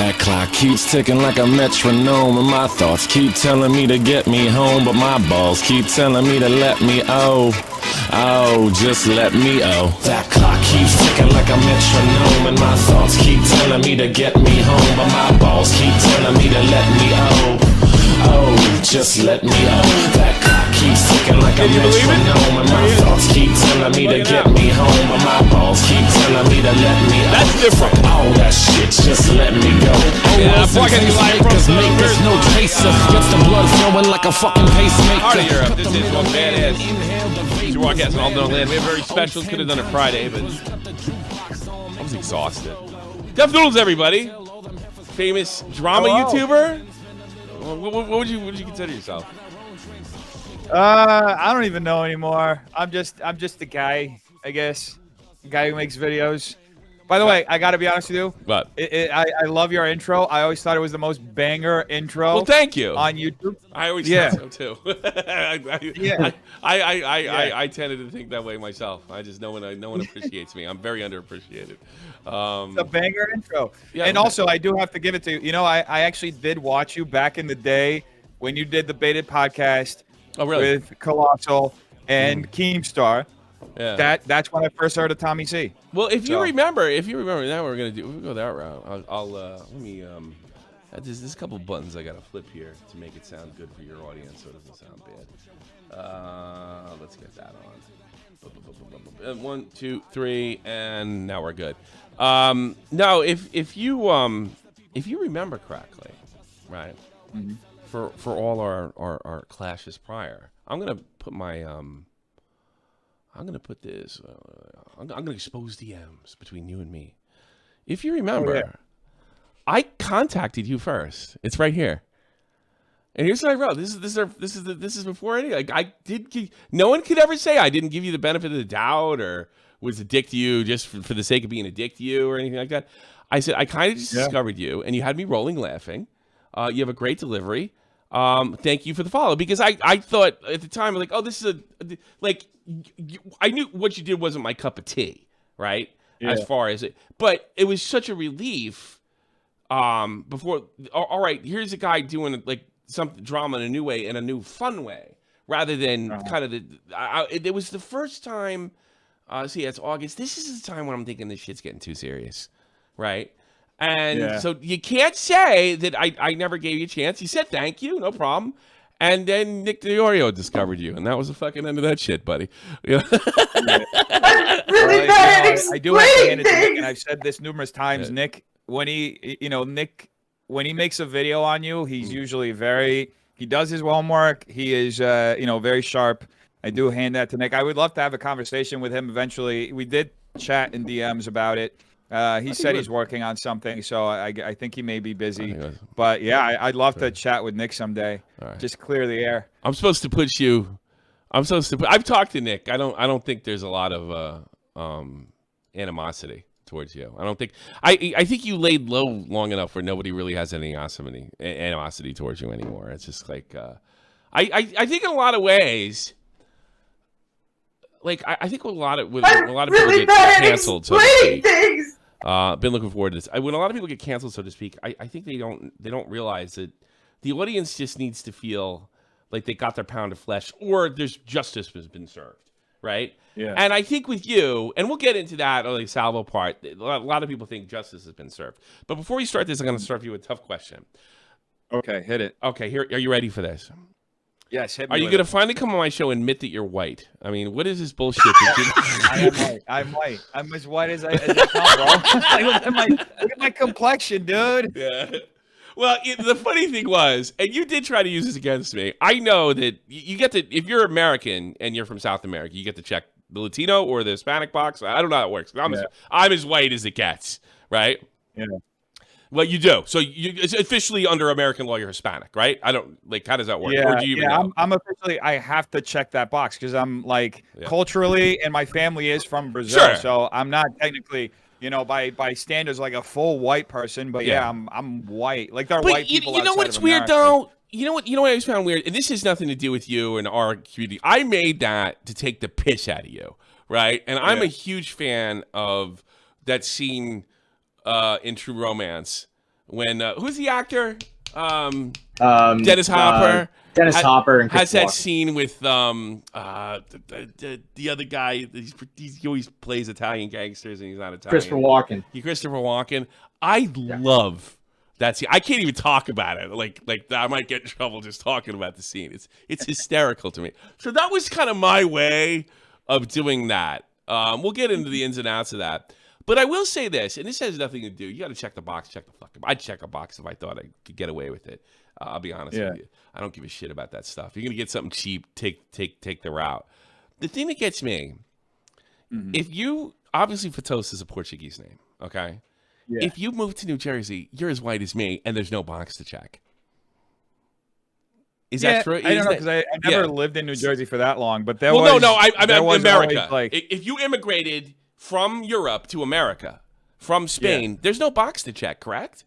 That clock keeps ticking like a metronome, and my thoughts keep telling me to get me home, but my balls keep telling me to let me just let me That clock keeps ticking like a metronome, and my thoughts keep telling me to get me home, but my balls keep telling me to let me just let me That clock keeps ticking like a metronome, and my thoughts keep telling me to get me home, but my balls keep telling me to let me That's different. All that shit, just let me go. Yeah, fucking live from There's no chaser. Gets the blood flowing like a fucking pacemaker. Party Europe. This is one badass. You're broadcasting all day land. We have very special. Could have done it Friday, but I was exhausted. Def Noodles, everybody. Famous drama YouTuber. What would you consider yourself? I don't even know anymore. I'm just the guy, I guess. The guy who makes videos. By the way, I got to be honest with you. What? I love your intro. I always thought it was the most banger intro. Well, thank you. On YouTube. I always thought so too. Yeah. I tended to think that way myself. I just no one appreciates me. I'm very underappreciated. It's a banger intro. Yeah, and also, I do have to give it to you. You know, I actually did watch you back in the day when you did the Baited podcast. Oh, really? With Colossal and Keemstar. Yeah. That's when I first heard of Tommy C. Well, if you remember, now we're gonna we'll go that route. I'll let me there's a couple buttons I gotta flip here to make it sound good for your audience, so it doesn't sound bad. Let's get that on. 1, 2, 3, and now we're good. Now, if you remember correctly, right? Mm-hmm. For all our clashes prior, I'm gonna put my I'm gonna put this. I'm gonna expose the M's between you and me. If you remember, I contacted you first. It's right here. And here's what I wrote. This is before any. Like I did. No one could ever say I didn't give you the benefit of the doubt or was a dick to you just for the sake of being a dick to you or anything like that. I said I kind of just discovered you, and you had me rolling laughing. You have a great delivery. Thank you for the follow, because I thought at the time, like, oh, this is I knew what you did wasn't my cup of tea, right? Yeah. As far as it, but it was such a relief. Before, all right, here's a guy doing like some drama in a new way, in a new fun way, rather than kind of it was the first time. See, it's August. This is the time when I'm thinking this shit's getting too serious, right? And so you can't say that I never gave you a chance. You said thank you, no problem. And then Nick DeOrio discovered you, and that was the fucking end of that shit, buddy. I'm really bad at explaining I do have to hand it to Nick, things. and I've said this numerous times. Nick, when he makes a video on you, he's usually he does his homework. He is, very sharp. I do hand that to Nick. I would love to have a conversation with him eventually. We did chat in DMs about it. He said he's working on something, so I think he may be busy. But yeah, I'd love to chat with Nick someday. Right. Just clear the air. I'm supposed to put you. I've talked to Nick. I don't think there's a lot of animosity towards you. I don't think. I think you laid low long enough where nobody really has any animosity towards you anymore. It's just like I think in a lot of ways. Like I think a lot of people get canceled, so to speak. Been looking forward to this. When a lot of people get canceled, so to speak, I think they don't realize that the audience just needs to feel like they got their pound of flesh, or there's justice has been served, right? Yeah. And I think with you, and we'll get into that on the Salvo part. A lot of people think justice has been served. But before we start this, I'm going to start you with a tough question. Okay, hit it. Okay, here. Are you ready for this? Yes, hit me. Are you going to finally come on my show and admit that you're white? I mean, what is this bullshit? I'm white. I'm as white as I come, bro. Look at my complexion, dude. Yeah. Well, the funny thing was, and you did try to use this against me. I know that you get to, if you're American and you're from South America, you get to check the Latino or the Hispanic box. I don't know how it works. I'm as white as it gets, right? Yeah. Well, you do. So it's officially under American law, you're Hispanic, right? I don't how does that work? Yeah, or do you even know? I'm officially. I have to check that box because I'm culturally, and my family is from Brazil, so I'm not technically, by standards like a full white person. But I'm white. Like there are white people. You know what's weird though? You know what I always found weird, and this has nothing to do with you and our community. I made that to take the piss out of you, right? And I'm a huge fan of that scene in True Romance when who's the actor? Dennis Hopper. Dennis Hopper and has Christopher that Walken. scene with the other guy. He always plays Italian gangsters, and he's not Italian. Christopher Walken. Christopher Walken. I love that scene. I can't even talk about it. Like I might get in trouble just talking about the scene. It's hysterical to me. So that was kind of my way of doing that. We'll get into the ins and outs of that. But I will say this, and this has nothing to do. You got to check the box. Check the fucking. I'd check a box if I thought I could get away with it. I'll be honest with you. I don't give a shit about that stuff. You're gonna get something cheap. Take the route. The thing that gets me, if you obviously Fatosa is a Portuguese name, okay? Yeah. If you move to New Jersey, you're as white as me, and there's no box to check. Is that true? I don't know because I never lived in New Jersey for that long. But there I meant America. Like, if you immigrated from Europe to America, from Spain, there's no box to check, correct?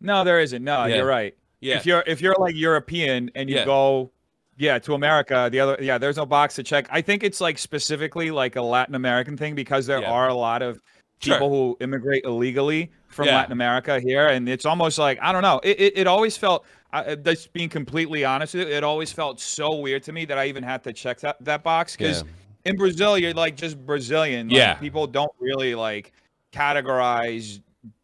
No, there isn't. No, you're right. Yeah. If you're like European and you go to America, there's no box to check. I think it's like specifically like a Latin American thing because there are a lot of people who immigrate illegally from Latin America here, and it's almost like I don't know. It always felt just being completely honest with you, it always felt so weird to me that I even had to check that box because in Brazil you're like just Brazilian. Like, people don't really like categorize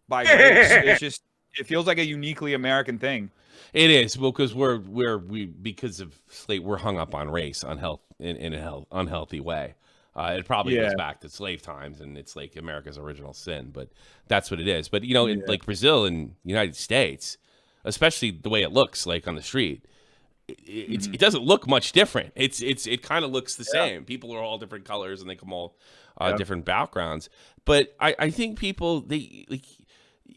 by race. It's just it feels like a uniquely American thing. It is because because of slave, we're hung up on race, in an unhealthy way. It probably goes back to slave times, and it's like America's original sin. But that's what it is. But in like Brazil and United States, especially the way it looks like on the street, it doesn't look much different. It kind of looks the same. People are all different colors, and they come all different backgrounds. But I think people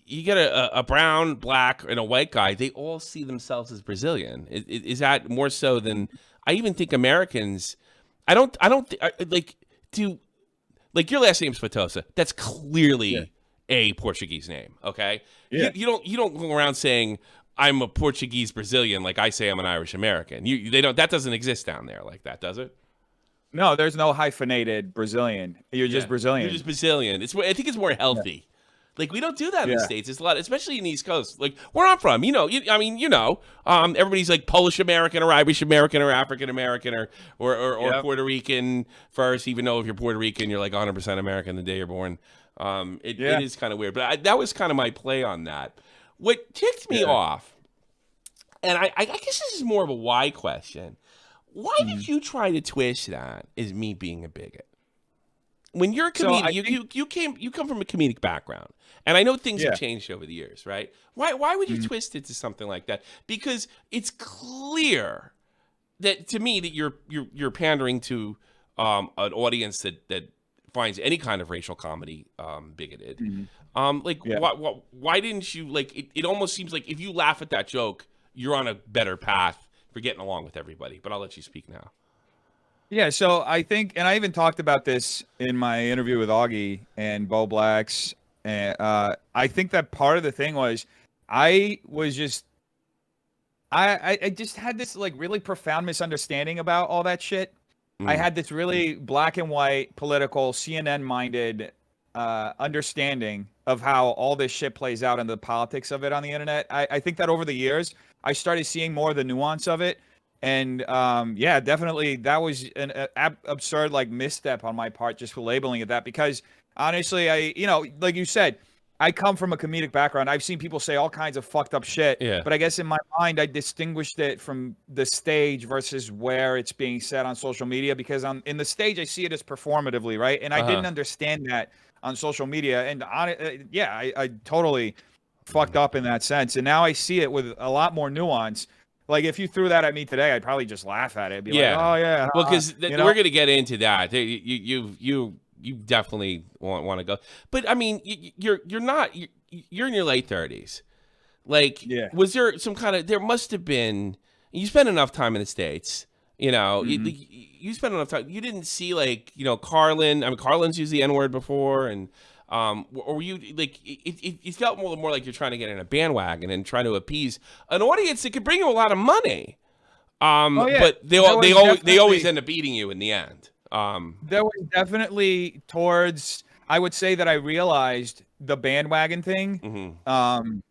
you get a brown, black, and a white guy, they all see themselves as Brazilian. Is that more so than I even think Americans? I don't like your last name's Fatosa. That's clearly a Portuguese name. Okay, you don't go around saying I'm a Portuguese Brazilian like I say I'm an Irish American. That doesn't exist down there like that, does it? No, there's no hyphenated Brazilian. You're just Brazilian. You're just Brazilian. I think it's more healthy. Yeah. Like, we don't do that in the States. It's a lot, especially in the East Coast. Like, where I'm from, everybody's like Polish American or Irish American or African American or Puerto Rican first, even though if you're Puerto Rican, you're like 100% American the day you're born. It is kind of weird. But that was kind of my play on that. What ticked me off, and I guess this is more of a why question. Why did you try to twist that as me being a bigot? When you're a comedian, you come from a comedic background, and I know things have changed over the years, right? Why would you twist it to something like that? Because it's clear that to me that you're pandering to an audience that finds any kind of racial comedy bigoted. Why didn't you it almost seems like if you laugh at that joke, you're on a better path for getting along with everybody. But I'll let you speak now. Yeah, so I think, and I even talked about this in my interview with Augie and Bo Blacks, and I think that part of the thing was I just had this like really profound misunderstanding about all that shit. I had this really black and white, political, CNN-minded understanding of how all this shit plays out and the politics of it on the internet. I think that over the years, I started seeing more of the nuance of it. And definitely that was an absurd like misstep on my part just for labeling it that because honestly, like you said, I come from a comedic background. I've seen people say all kinds of fucked up shit, but I guess in my mind I distinguished it from the stage versus where it's being said on social media because in the stage I see it as performatively, right? And I didn't understand that on social media, and I totally fucked up in that sense, and now I see it with a lot more nuance. Like, if you threw that at me today, I'd probably just laugh at it. Be like, oh, yeah. Well, because we're going to get into that. You definitely want to go. But, I mean, you're in your late 30s. Like, was there some kind of – there must have been – you spent enough time in the States. You spent enough time. You didn't see, like, Carlin. I mean, Carlin's used the N-word before, and – or were you like it felt more like you're trying to get in a bandwagon and trying to appease an audience that could bring you a lot of money. But they always end up beating you in the end. There was definitely towards, I would say that I realized the bandwagon thing.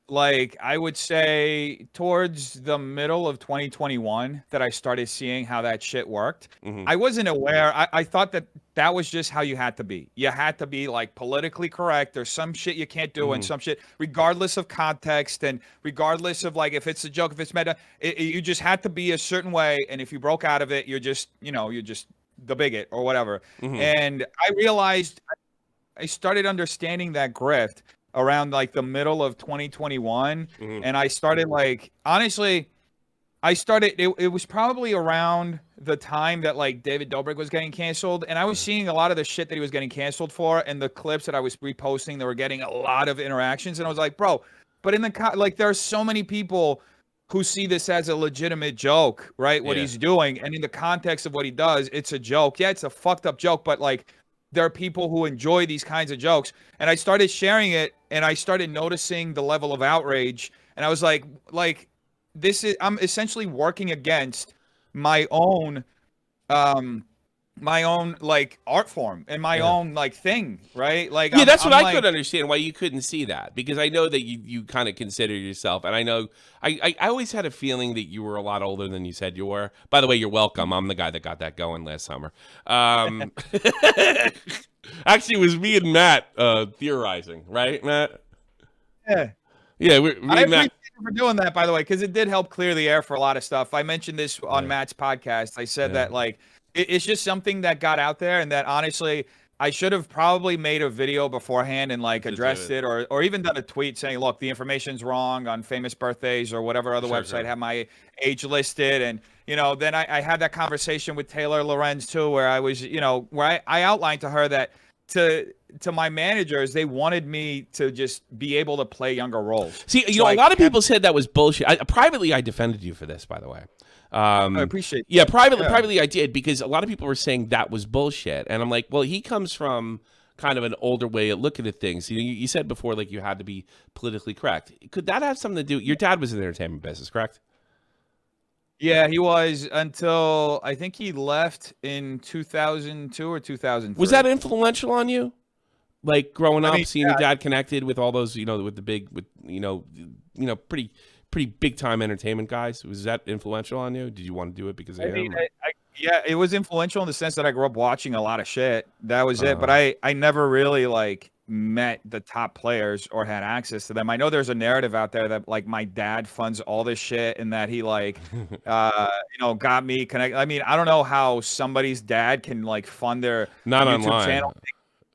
Like I would say towards the middle of 2021 that I started seeing how that shit worked. I wasn't aware. I thought that was just how you had to be. You had to be like politically correct. There's some shit you can't do and some shit, regardless of context and regardless of like if it's a joke, if it's meta, you just had to be a certain way. And if you broke out of it, you're just the bigot or whatever. And I realized I started understanding that grift around like the middle of 2021. And I started like, honestly, it was probably around the time that like David Dobrik was getting canceled. And I was seeing a lot of the shit that he was getting canceled for and the clips that I was reposting that were getting a lot of interactions. And I was like, bro, but like there are so many people who see this as a legitimate joke, right? What he's doing. And in the context of what he does, it's a joke. Yeah, it's a fucked up joke, but like, there are people who enjoy these kinds of jokes. And I started sharing it and I started noticing the level of outrage. And I was like, I'm essentially working against my own like art form and my own like thing, right? Like that's what I couldn't understand why you couldn't see that, because I know that you kind of consider yourself, and I know I always had a feeling that you were a lot older than you said you were. By the way, you're welcome. I'm the guy that got that going last summer. Actually, it was me and Matt theorizing, right, Matt? Yeah. Yeah, I appreciate you for doing that, by the way, because it did help clear the air for a lot of stuff. I mentioned this on Matt's podcast. I said that like it's just something that got out there, and that honestly, I should have probably made a video beforehand and like addressed it, or even done a tweet saying, "Look, the information's wrong on famous birthdays or whatever other website have my age listed." And then I had that conversation with Taylor Lorenz too, where I was, where I outlined to her that to my managers, they wanted me to just be able to play younger roles. See, a lot of people said that was bullshit. Privately, I defended you for this, by the way. I appreciate that. Yeah, privately I did, because a lot of people were saying that was bullshit. And I'm like, well, he comes from kind of an older way of looking at things. You said before, like, you had to be politically correct. Could that have something to do? Your dad was in the entertainment business, correct? Yeah, he was until I think he left in 2002 or 2003. Was that influential on you? Like growing up, seeing your dad connected with all those, with the big, pretty big time entertainment guys. Was that influential on you? Did you want to do it because of him? Yeah, it was influential in the sense that I grew up watching a lot of shit. That was it. But I never really like met the top players or had access to them. I know there's a narrative out there that like my dad funds all this shit and that he like, got me connected. I mean, I don't know how somebody's dad can like fund their YouTube channel.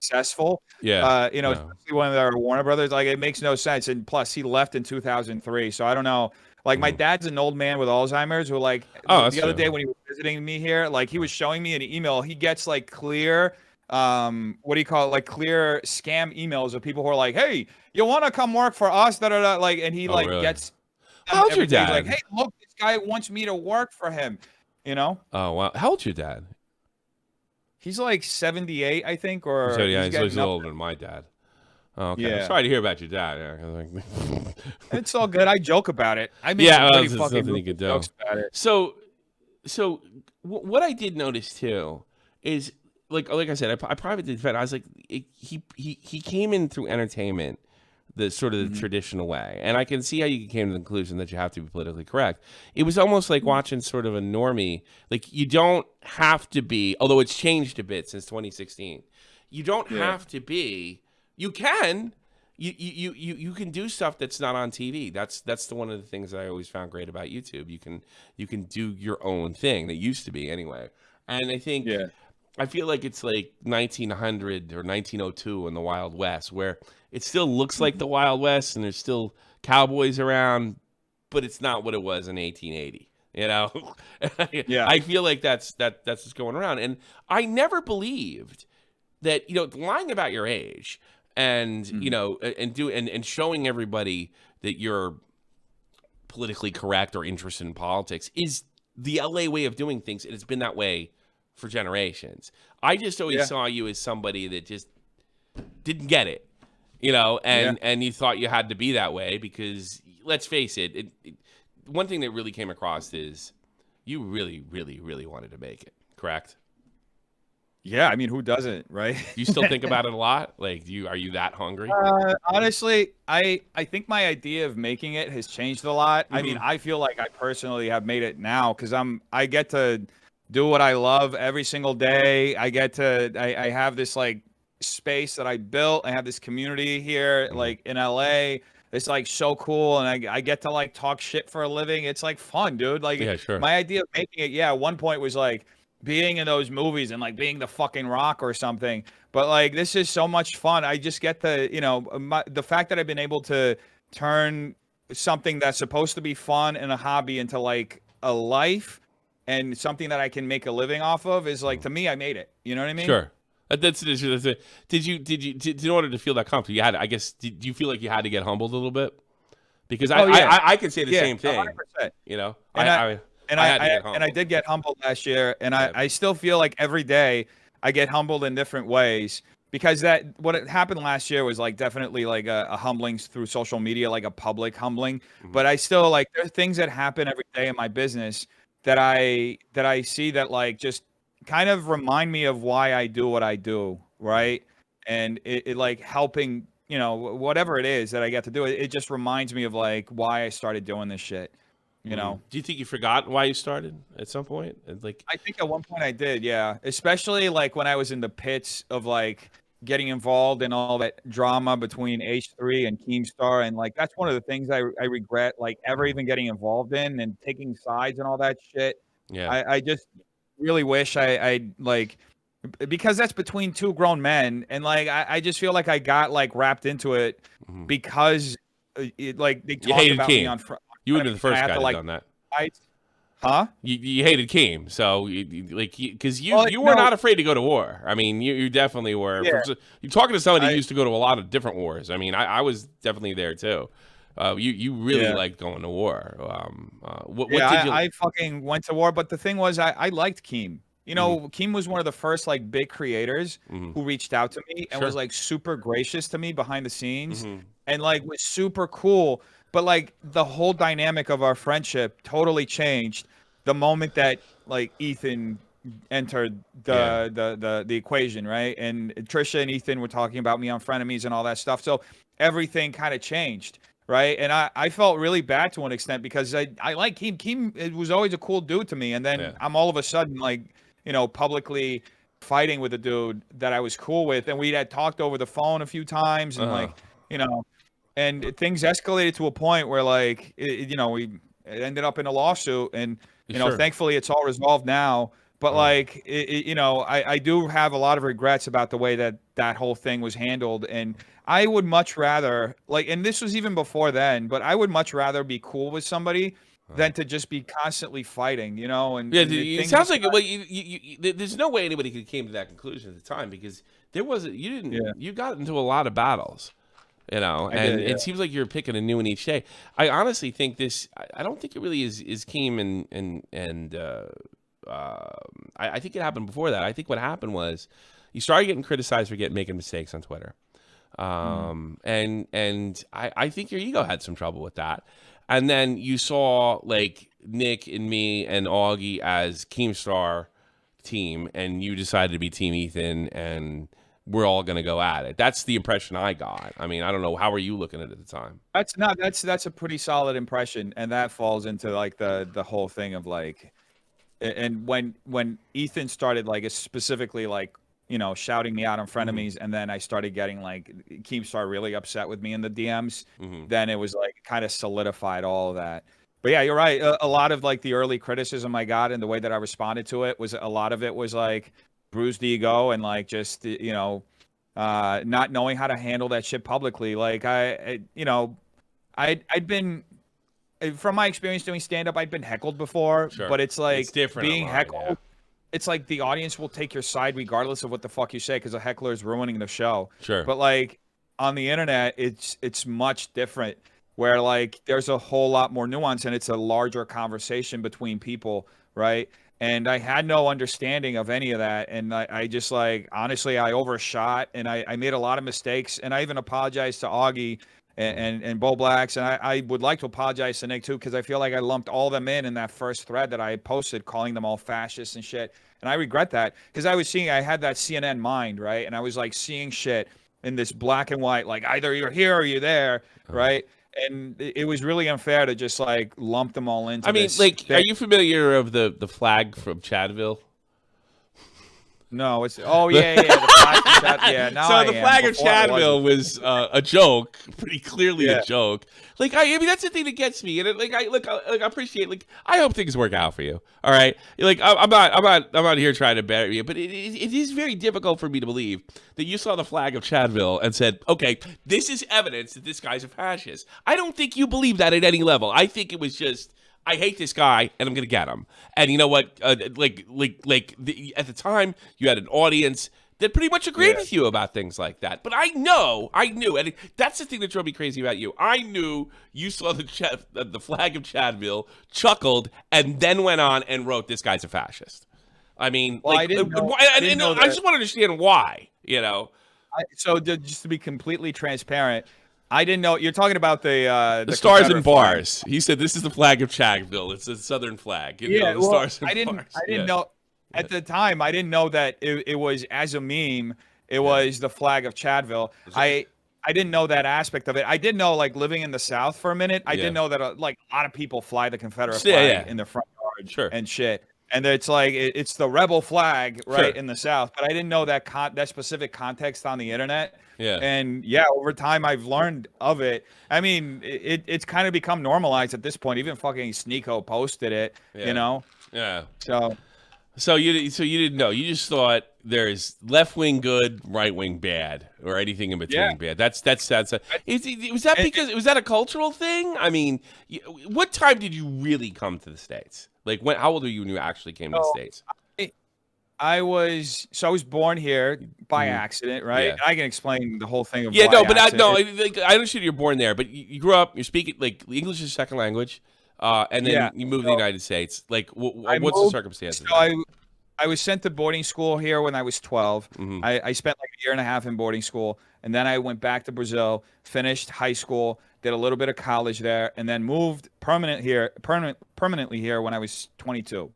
Successful, especially when they're Warner Brothers, like it makes no sense. And plus, he left in 2003, so I don't know. Like my dad's an old man with Alzheimer's, who like the other day when he was visiting me here, like he was showing me an email. He gets like clear, what do you call it? Like clear scam emails of people who are like, "Hey, you want to come work for us?" Da da da. Like, and he gets. How old's your dad? Like, hey, look, this guy wants me to work for him. Oh wow, how old's your dad? He's like 78, I think, or he's older than my dad. Oh, okay. Yeah. I'm sorry to hear about your dad. It's all good. I joke about it. I mean, it's something you could do. So what I did notice too is like I said, I privately defend. I was like, he came in through entertainment, the sort of the traditional way, and I can see how you came to the conclusion that you have to be politically correct. It was almost like watching sort of a normie. Like you don't have to be, although it's changed a bit since 2016. You don't have to be. You can. You can do stuff that's not on TV. That's one of the things that I always found great about YouTube. You can do your own thing. That used to be anyway. And I think I feel like it's like 1900 or 1902 in the Wild West, where it still looks like the Wild West and there's still cowboys around, but it's not what it was in 1880. I feel like that's what's going around. And I never believed that, lying about your age and, and showing everybody that you're politically correct or interested in politics is the LA way of doing things. And it's been that way for generations. I just always saw you as somebody that just didn't get it, and you thought you had to be that way because, let's face it, one thing that really came across is you really, really, really wanted to make it, correct? Yeah, I mean, who doesn't, right? Do you still think about it a lot? Like, are you that hungry? Honestly, I think my idea of making it has changed a lot. I mean, I feel like I personally have made it now because I get to do what I love every single day. I have this like space that I built. I have this community here, like in LA. It's like so cool, and I get to like talk shit for a living. It's like fun, dude. Like Yeah, sure. my idea of making it, yeah, at one point was like being in those movies and like being the fucking Rock or something. But like this is so much fun. I just get to, the fact that I've been able to turn something that's supposed to be fun and a hobby into like a life and something that I can make a living off of is like, to me, I made it. You know what I mean? Sure. That's it. In order to feel that comfortable, did you feel like you had to get humbled a little bit? Because I can say the same thing. 100%. You know, and I did get humbled last year, and I still feel like every day I get humbled in different ways because what happened last year was like definitely like a humbling through social media, like a public humbling. But I still like there are things that happen every day in my business that I see that like just kind of remind me of why I do what I do, right? And it like helping, whatever it is that I get to do, it just reminds me of like why I started doing this shit. You know, do you think you forgot why you started at some point? Like, I think at one point I did, yeah. Especially like when I was in the pits of like getting involved in all that drama between H3 and Keemstar, and like that's one of the things I regret, like ever even getting involved in and taking sides and all that shit. Yeah, I just really wish I like because that's between two grown men, and like I just feel like I got like wrapped into it because like they talked about me on. You would have been the first guy to have done that. Huh? You hated Keem, so because you were not afraid to go to war. I mean, you definitely were. Yeah. You're talking to somebody who used to go to a lot of different wars. I mean, I was definitely there too. You really liked going to war. What did you? I fucking went to war, but the thing was, I liked Keem. Keem was one of the first like big creators who reached out to me and was like super gracious to me behind the scenes and like was super cool. But like the whole dynamic of our friendship totally changed the moment that like Ethan entered the equation, right? And Trisha and Ethan were talking about me on Frenemies and all that stuff. So everything kind of changed, right? And I felt really bad to an extent because I like Keem. Keem, it was always a cool dude to me. And then I'm all of a sudden like, publicly fighting with a dude that I was cool with. And we had talked over the phone a few times and like, and things escalated to a point where like, we ended up in a lawsuit and, thankfully it's all resolved now. But like, I do have a lot of regrets about the way that whole thing was handled. And I would much rather like, and this was even before then, but I would much rather be cool with somebody than to just be constantly fighting, And it sounds like there's no way anybody could have came to that conclusion at the time because you got into a lot of battles. It seems like you're picking a new one each day. I honestly think I don't think it really is Keem and I think it happened before that. I think what happened was you started getting criticized for making mistakes on Twitter. And I think your ego had some trouble with that. And then you saw like Nick and me and Augie as Keemstar team, and you decided to be Team Ethan and we're all going to go at it. That's the impression I got. I mean, I don't know. How were you looking at it at the time? That's a pretty solid impression. And that falls into like the whole thing of like, and when Ethan started like specifically like, shouting me out on Frenemies, and then I started getting like Keemstar really upset with me in the DMs, then it was like kind of solidified all of that. But yeah, you're right. A lot of like the early criticism I got and the way that I responded to it was a lot of it was like bruised ego and like just not knowing how to handle that shit publicly. Like I'd been from my experience doing stand up, I'd been heckled before, but it's like it's different being online, heckled. Yeah. It's like the audience will take your side regardless of what the fuck you say because a heckler is ruining the show. Sure. But like on the internet, it's much different where like there's a whole lot more nuance and it's a larger conversation between people, right? And I had no understanding of any of that. And I just like, honestly, I overshot and I made a lot of mistakes. And I even apologized to Augie and Bo Blacks, and I would like to apologize to Nick too, because I feel like I lumped all of them in that first thread that I posted, calling them all fascists and shit, and I regret that, because I had that CNN mind, right, and I was like seeing shit in this black and white, like either you're here or you're there, right, and it was really unfair to just like lump them all into. I mean, this like, thing. are you familiar of the flag from Chadville? No, it's the flag from Chad, yeah. Now So I the am. flag of Before I Chadville wasn't. was a joke, pretty clearly Yeah. a joke. Like, I mean, that's the thing that gets me, and I appreciate. Like, I hope things work out for you. All right, like, I'm not here trying to bury you, but it is very difficult for me to believe that you saw the flag of Chadville and said, okay, this is evidence that this guy's a fascist. I don't think you believe that at any level. I think it was just, I hate this guy, and I'm gonna get him. And you know what? At the time, you had an audience that pretty much agreed with you about things like that. But I knew, and that's the thing that drove me crazy about you. I knew you saw the flag of Chadville, chuckled, and then went on and wrote, "This guy's a fascist." I mean, Well, like, I didn't know, I just want to understand why. You know, just to be completely transparent, I didn't know you're talking about the stars Confederate and flag. bars. He said, "This is the flag of Chadville. It's a Southern flag." You know, the stars and I didn't bars. know at the time. I didn't know that it was as a meme. It was the flag of Chadville. I didn't know that aspect of it. I did know, like, living in the South for a minute, I did know that like a lot of people fly the Confederate flag in their front yard and shit. And it's like it's the rebel flag, right, in the South. But I didn't know that that specific context on the internet. Yeah. And over time I've learned of it. I mean, it's kind of become normalized at this point. Even fucking Sneeko posted it, you know. Yeah. So you didn't know. You just thought there's left wing good, right wing bad, or anything in between bad. Was that because was that a cultural thing? I mean, what time did you really come to the States? Like, how old were you when you actually came to the States? I was born here by accident, right? Yeah. And I can explain the whole thing of I accident. I understand you're born there, but you grew up. You're speaking like English is second language, and then you moved to the United States. Like, what's the circumstances? So I was sent to boarding school here when I was 12. I spent like a year and a half in boarding school, and then I went back to Brazil, finished high school, did a little bit of college there, and then moved permanently here when I was 22,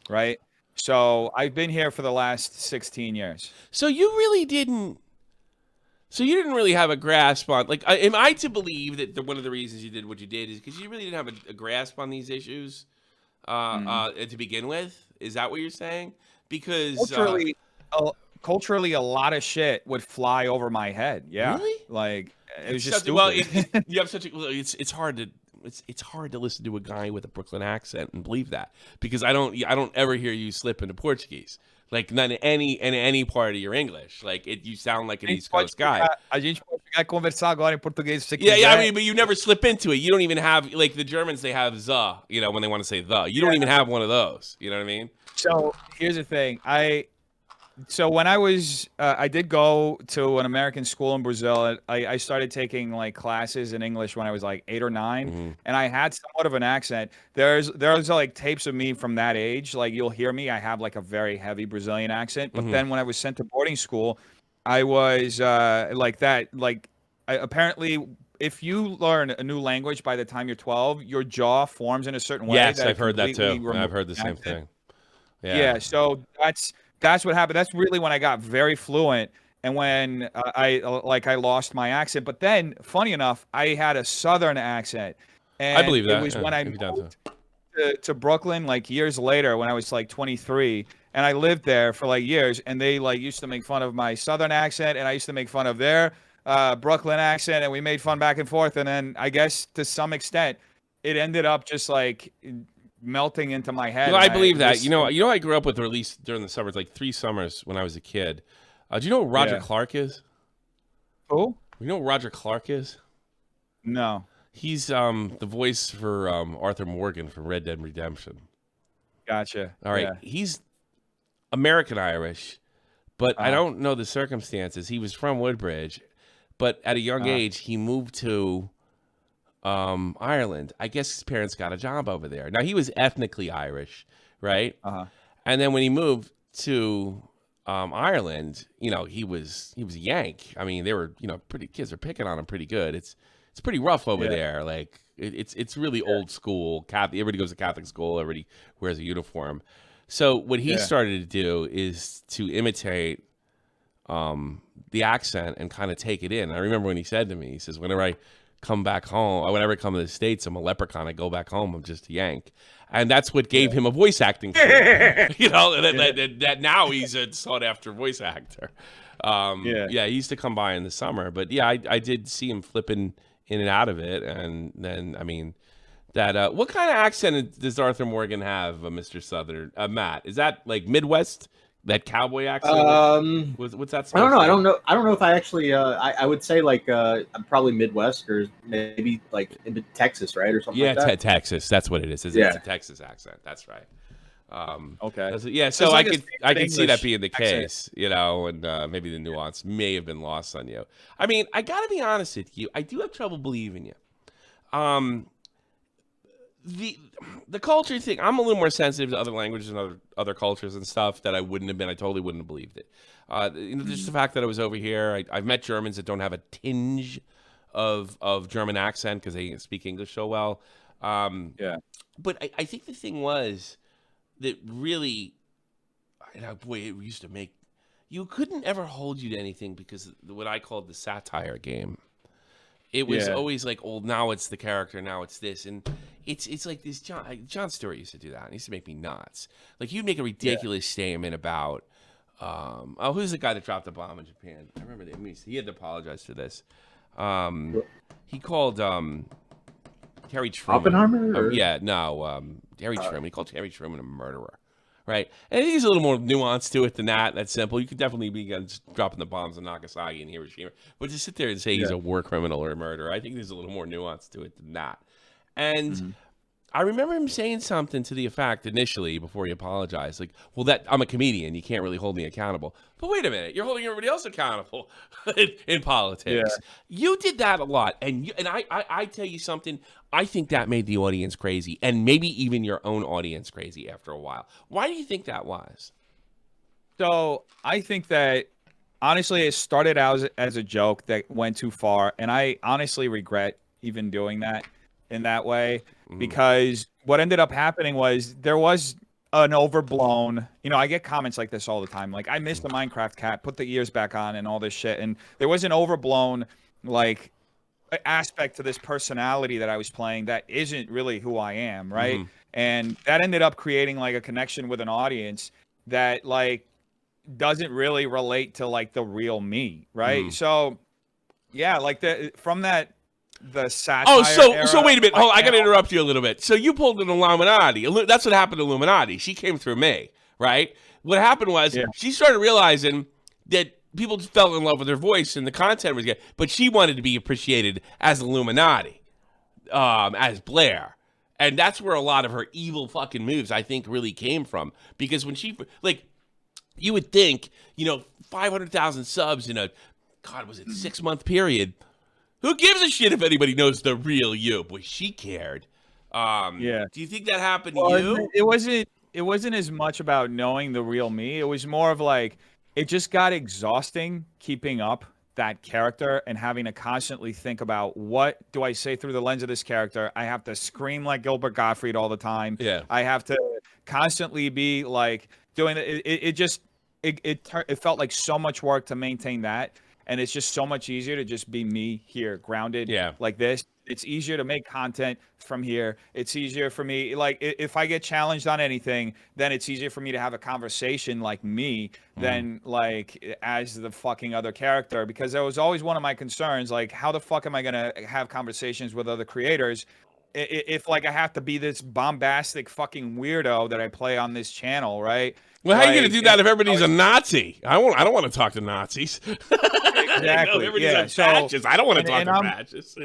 right? So I've been here for the last 16 years. So you didn't really have a grasp on, like, am I to believe that one of the reasons you did what you did is because you really didn't have a grasp on these issues to begin with? Is that what you're saying? Because culturally, a lot of shit would fly over my head. Yeah, really? Like, it was just stupid. Well, you have such a. It's hard to listen to a guy with a Brooklyn accent and believe that, because I don't ever hear you slip into Portuguese. Like, not in any part of your English. Like, you sound like an East Coast guy. A gente pode ficar conversar agora em português se você quiser. Yeah, I mean, but you never slip into it. You don't even have, like, the Germans, they have the, you know, when they want to say the. You don't even have one of those. You know what I mean? So here's the thing. So when I was, I did go to an American school in Brazil. I started taking like classes in English when I was like 8 or 9, and I had somewhat of an accent. There's like tapes of me from that age. Like, you'll hear me. I have like a very heavy Brazilian accent. But then when I was sent to boarding school, I was like that. Like, apparently, if you learn a new language by the time you're 12, your jaw forms in a certain way. Yes, I've heard that too. I've heard the same thing. Yeah. So that's what happened. That's really when I got very fluent, and when I lost my accent. But then, funny enough, I had a Southern accent. And I believe that. It was when I moved to Brooklyn, like years later, when I was like 23, and I lived there for like years. And they like used to make fun of my Southern accent, and I used to make fun of their Brooklyn accent, and we made fun back and forth. And then I guess to some extent, it ended up just like melting into my head. Well, I believe that. You know, I grew up with, or at least during the summers, like 3 summers when I was a kid. Do you know who Roger Clark is? Who? You know who Roger Clark is? No. He's the voice for Arthur Morgan from Red Dead Redemption. Gotcha. All right. Yeah. He's American Irish, but I don't know the circumstances. He was from Woodbridge, but at a young age, he moved to Ireland. I guess his parents got a job over there. Now, he was ethnically Irish, right? And then when he moved to Ireland, you know, he was a Yank. I mean, they were, you know, kids are picking on him pretty good. It's it's pretty rough over there. Like it's really old school. Everybody goes to Catholic school. Everybody wears a uniform. So what he started to do is to imitate the accent and kind of take it in. I remember when he said to me, he says, whenever I come back home, or whenever I come to the States, I'm a leprechaun. I go back home, I'm just a Yank. And that's what gave him a voice acting career. You know, that now he's a sought-after voice actor. He used to come by in the summer. But, yeah, I did see him flipping in and out of it. And then, I mean, that what kind of accent does Arthur Morgan have, Mr. Southern? Matt, is that like Midwest? That cowboy accent? What's that? I don't know. I don't know if I actually. I would say like I'm probably Midwest or maybe like into Texas, right, or something. Yeah, like that. Texas. That's what it is. It's a Texas accent. That's right. Okay. Yeah. So like I could see that being the accent. case, you know, and maybe the nuance may have been lost on you. I mean, I gotta be honest with you. I do have trouble believing you. The culture thing, I'm a little more sensitive to other languages and other cultures and stuff that I wouldn't have been. I totally wouldn't have believed it. Just the fact that I was over here, I've met Germans that don't have a tinge of German accent because they speak English so well. But I think the thing was that really, boy, it used to make, you couldn't ever hold you to anything because what I called the satire game. It was always like, oh, now it's the character, now it's this, and it's like this. Jon Stewart used to do that. It used to make me nuts. Like you'd make a ridiculous statement about, who's the guy that dropped the bomb in Japan? I remember he had to apologize for this. He called Harry Truman. Oppenheimer? Harry Truman. He called Harry Truman a murderer. Right, and there's a little more nuance to it than that. That's simple. You could definitely be just dropping the bombs in Nagasaki and Hiroshima, but to sit there and say he's a war criminal or a murderer, I think there's a little more nuance to it than that. And I remember him saying something to the effect initially before he apologized, like, "Well, that I'm a comedian. You can't really hold me accountable." But wait a minute, you're holding everybody else accountable in politics. Yeah. You did that a lot, and I tell you something. I think that made the audience crazy, and maybe even your own audience crazy after a while. Why do you think that was? So I think that, honestly, it started out as a joke that went too far, and I honestly regret even doing that in that way, because what ended up happening was there was an overblown, I get comments like this all the time, like, I missed the Minecraft cat, put the ears back on and all this shit, and there was an overblown, like, aspect to this personality that I was playing that isn't really who I am, right? And that ended up creating like a connection with an audience that like doesn't really relate to like the real me, right? So yeah, like the satire so wait a minute. I got to interrupt you a little bit. So you pulled an Illuminati. That's what happened to Illuminati. She came through me, right? What happened was she started realizing that people fell in love with her voice and the content was good, but she wanted to be appreciated as Illuminati, as Blair. And that's where a lot of her evil fucking moves, I think, really came from. Because when she, like, you would think, 500,000 subs in a, 6-month period. Who gives a shit if anybody knows the real you? Boy, she cared. Do you think that happened to you? It wasn't as much about knowing the real me. It was more of like, it just got exhausting keeping up that character and having to constantly think about what do I say through the lens of this character. I have to scream like Gilbert Gottfried all the time. Yeah. I have to constantly be like doing it. It felt like so much work to maintain that. And it's just so much easier to just be me here, grounded like this. It's easier to make content from here. It's easier for me, like, if I get challenged on anything, then it's easier for me to have a conversation like me than, like, as the fucking other character. Because that was always one of my concerns, like, how the fuck am I going to have conversations with other creators if, like, I have to be this bombastic fucking weirdo that I play on this channel, right? Well, how are you going to do that if everybody's a Nazi? I don't want to talk to Nazis. Exactly. Everybody's fascists. I don't want to talk to fascists.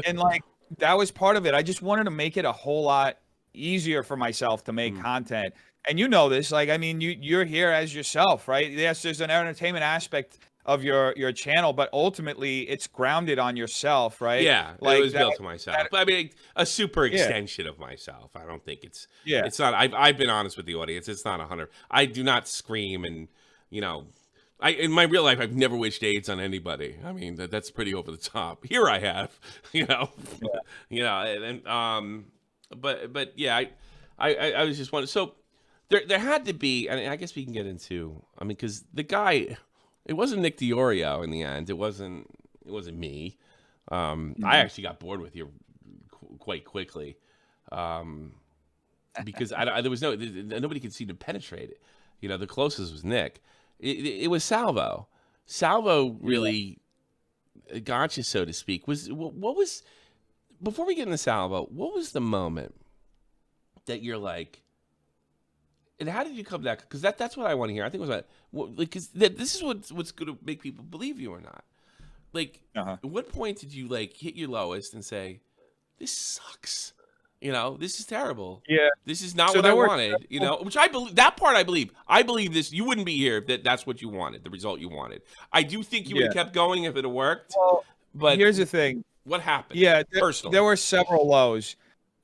And like that was part of it. I just wanted to make it a whole lot easier for myself to make content. And you know this, like, I mean, you're here as yourself, right? Yes, there's an entertainment aspect of your channel, but ultimately it's grounded on yourself, right? Yeah, like it was built to myself. But I mean, a super extension of myself. I don't think it's it's not. I've been honest with the audience. It's not 100. I do not scream and In my real life, I've never wished AIDS on anybody. I mean, that's pretty over the top. Here I have, but yeah, I was just wondering. So there had to be, and I guess we can get into. I mean, because the guy, it wasn't Nick Diorio in the end. It wasn't me. I actually got bored with you quite quickly, because there was nobody could seem to penetrate it. The closest was Nick. It was Salvo. Salvo really got you, so to speak. What was, before we get into Salvo, what was the moment that you're like, and how did you come back? Because that's what I want to hear. I think it was because this is what's going to make people believe you or not. Like, at what point did you like hit your lowest and say, "This sucks"? This is terrible. Yeah, this is not what I wanted. Which I believe, that part. I believe this. You wouldn't be here if that's what you wanted, the result you wanted. I do think you would have kept going if it had worked. Well, but here's the thing. What happened? Yeah, personally, there were several lows.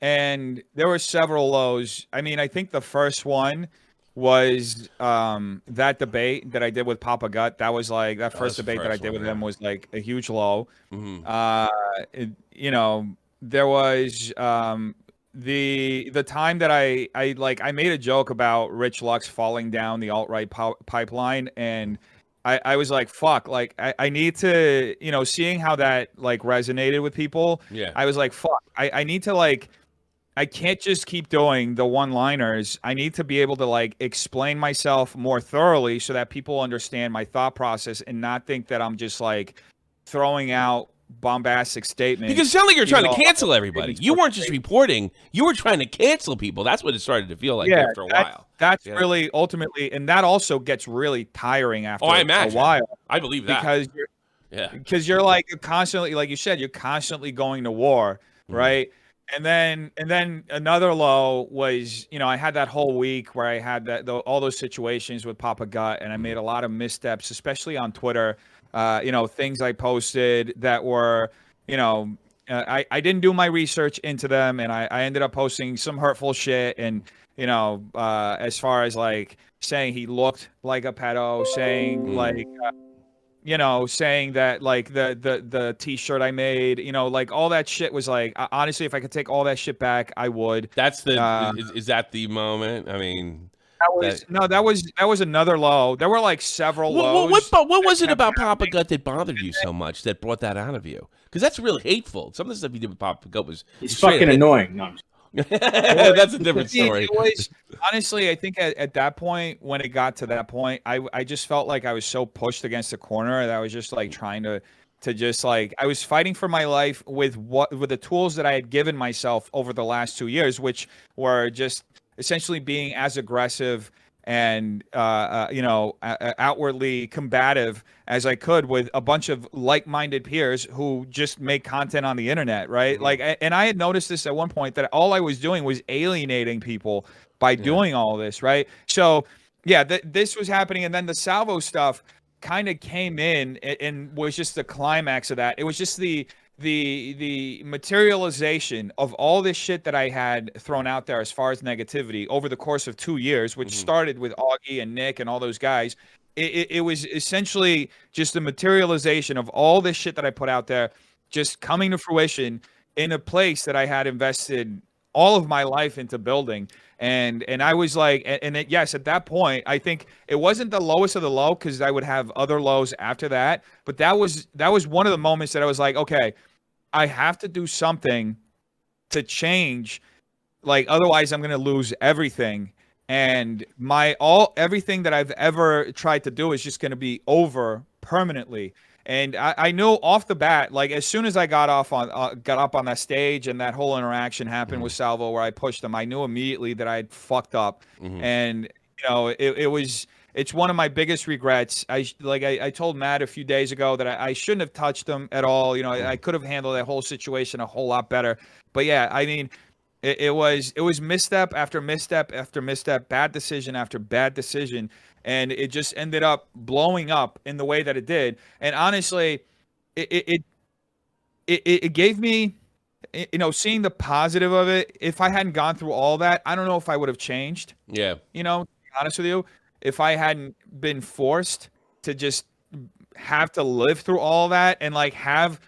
And there were several lows. I mean, I think the first one was that debate that I did with Papa Gut. That was like that first debate that I did with him was like a huge low. Mm-hmm. There was the time that I made a joke about Rich Lux falling down the alt-right pipeline, and I was like, fuck, like I need to, seeing how that like resonated with people. Yeah. I was like, fuck, I need to like, I can't just keep doing the one-liners. I need to be able to like explain myself more thoroughly so that people understand my thought process and not think that I'm just like throwing out bombastic statements. Because it sounded like you're trying to cancel everybody. You weren't just reporting; you were trying to cancel people. That's what it started to feel like after a while. That's really ultimately, and that also gets really tiring after I imagine. a while. I believe that because you're like constantly, like you said, you're constantly going to war, right? And then another low was, I had that whole week where I had all those situations with Papa Gut, and I made a lot of missteps, especially on Twitter. Things I posted that were, I didn't do my research into them, and I ended up posting some hurtful shit. And, as far as like saying he looked like a pedo, saying like, saying that like the t-shirt I made, like all that shit was like, honestly, if I could take all that shit back, I would. That's is that the moment? I mean, that was another low. There were like several lows. What was it about Papa Gut that bothered you so much that brought that out of you? Because that's really hateful. Some of the stuff you did with Papa Gut was he's fucking annoying. No, that's a different story. Honestly, I think at that point, when it got to that point, I just felt like I was so pushed against the corner that I was just like trying to just like, I was fighting for my life with the tools that I had given myself over the last 2 years, which were just essentially being as aggressive and outwardly combative as I could with a bunch of like-minded peers who just make content on the internet, right? Mm-hmm. Like, and I had noticed this at one point that all I was doing was alienating people by doing all this, right? So, yeah, this was happening, and then the Salvo stuff kind of came in and was just the climax of that. It was just the materialization of all this shit that I had thrown out there as far as negativity over the course of 2 years, which started with Augie and Nick and all those guys. It was essentially just the materialization of all this shit that I put out there, just coming to fruition in a place that I had invested all of my life into building. And I was like, yes, at that point, I think it wasn't the lowest of the low because I would have other lows after that. But that was one of the moments that I was like, okay, I have to do something to change. Like, otherwise I'm going to lose everything. And everything that I've ever tried to do is just going to be over permanently. And I knew off the bat, like as soon as I got up on that stage and that whole interaction happened with Salvo where I pushed him, I knew immediately that I had fucked up. And it's one of my biggest regrets. I told Matt a few days ago that I shouldn't have touched him at all. I could have handled that whole situation a whole lot better. But yeah, I mean, it was misstep after misstep after misstep, bad decision after bad decision. And it just ended up blowing up in the way that it did. And honestly, it gave me, seeing the positive of it. If I hadn't gone through all that, I don't know if I would have changed. Yeah. To be honest with you, if I hadn't been forced to just have to live through all that and like have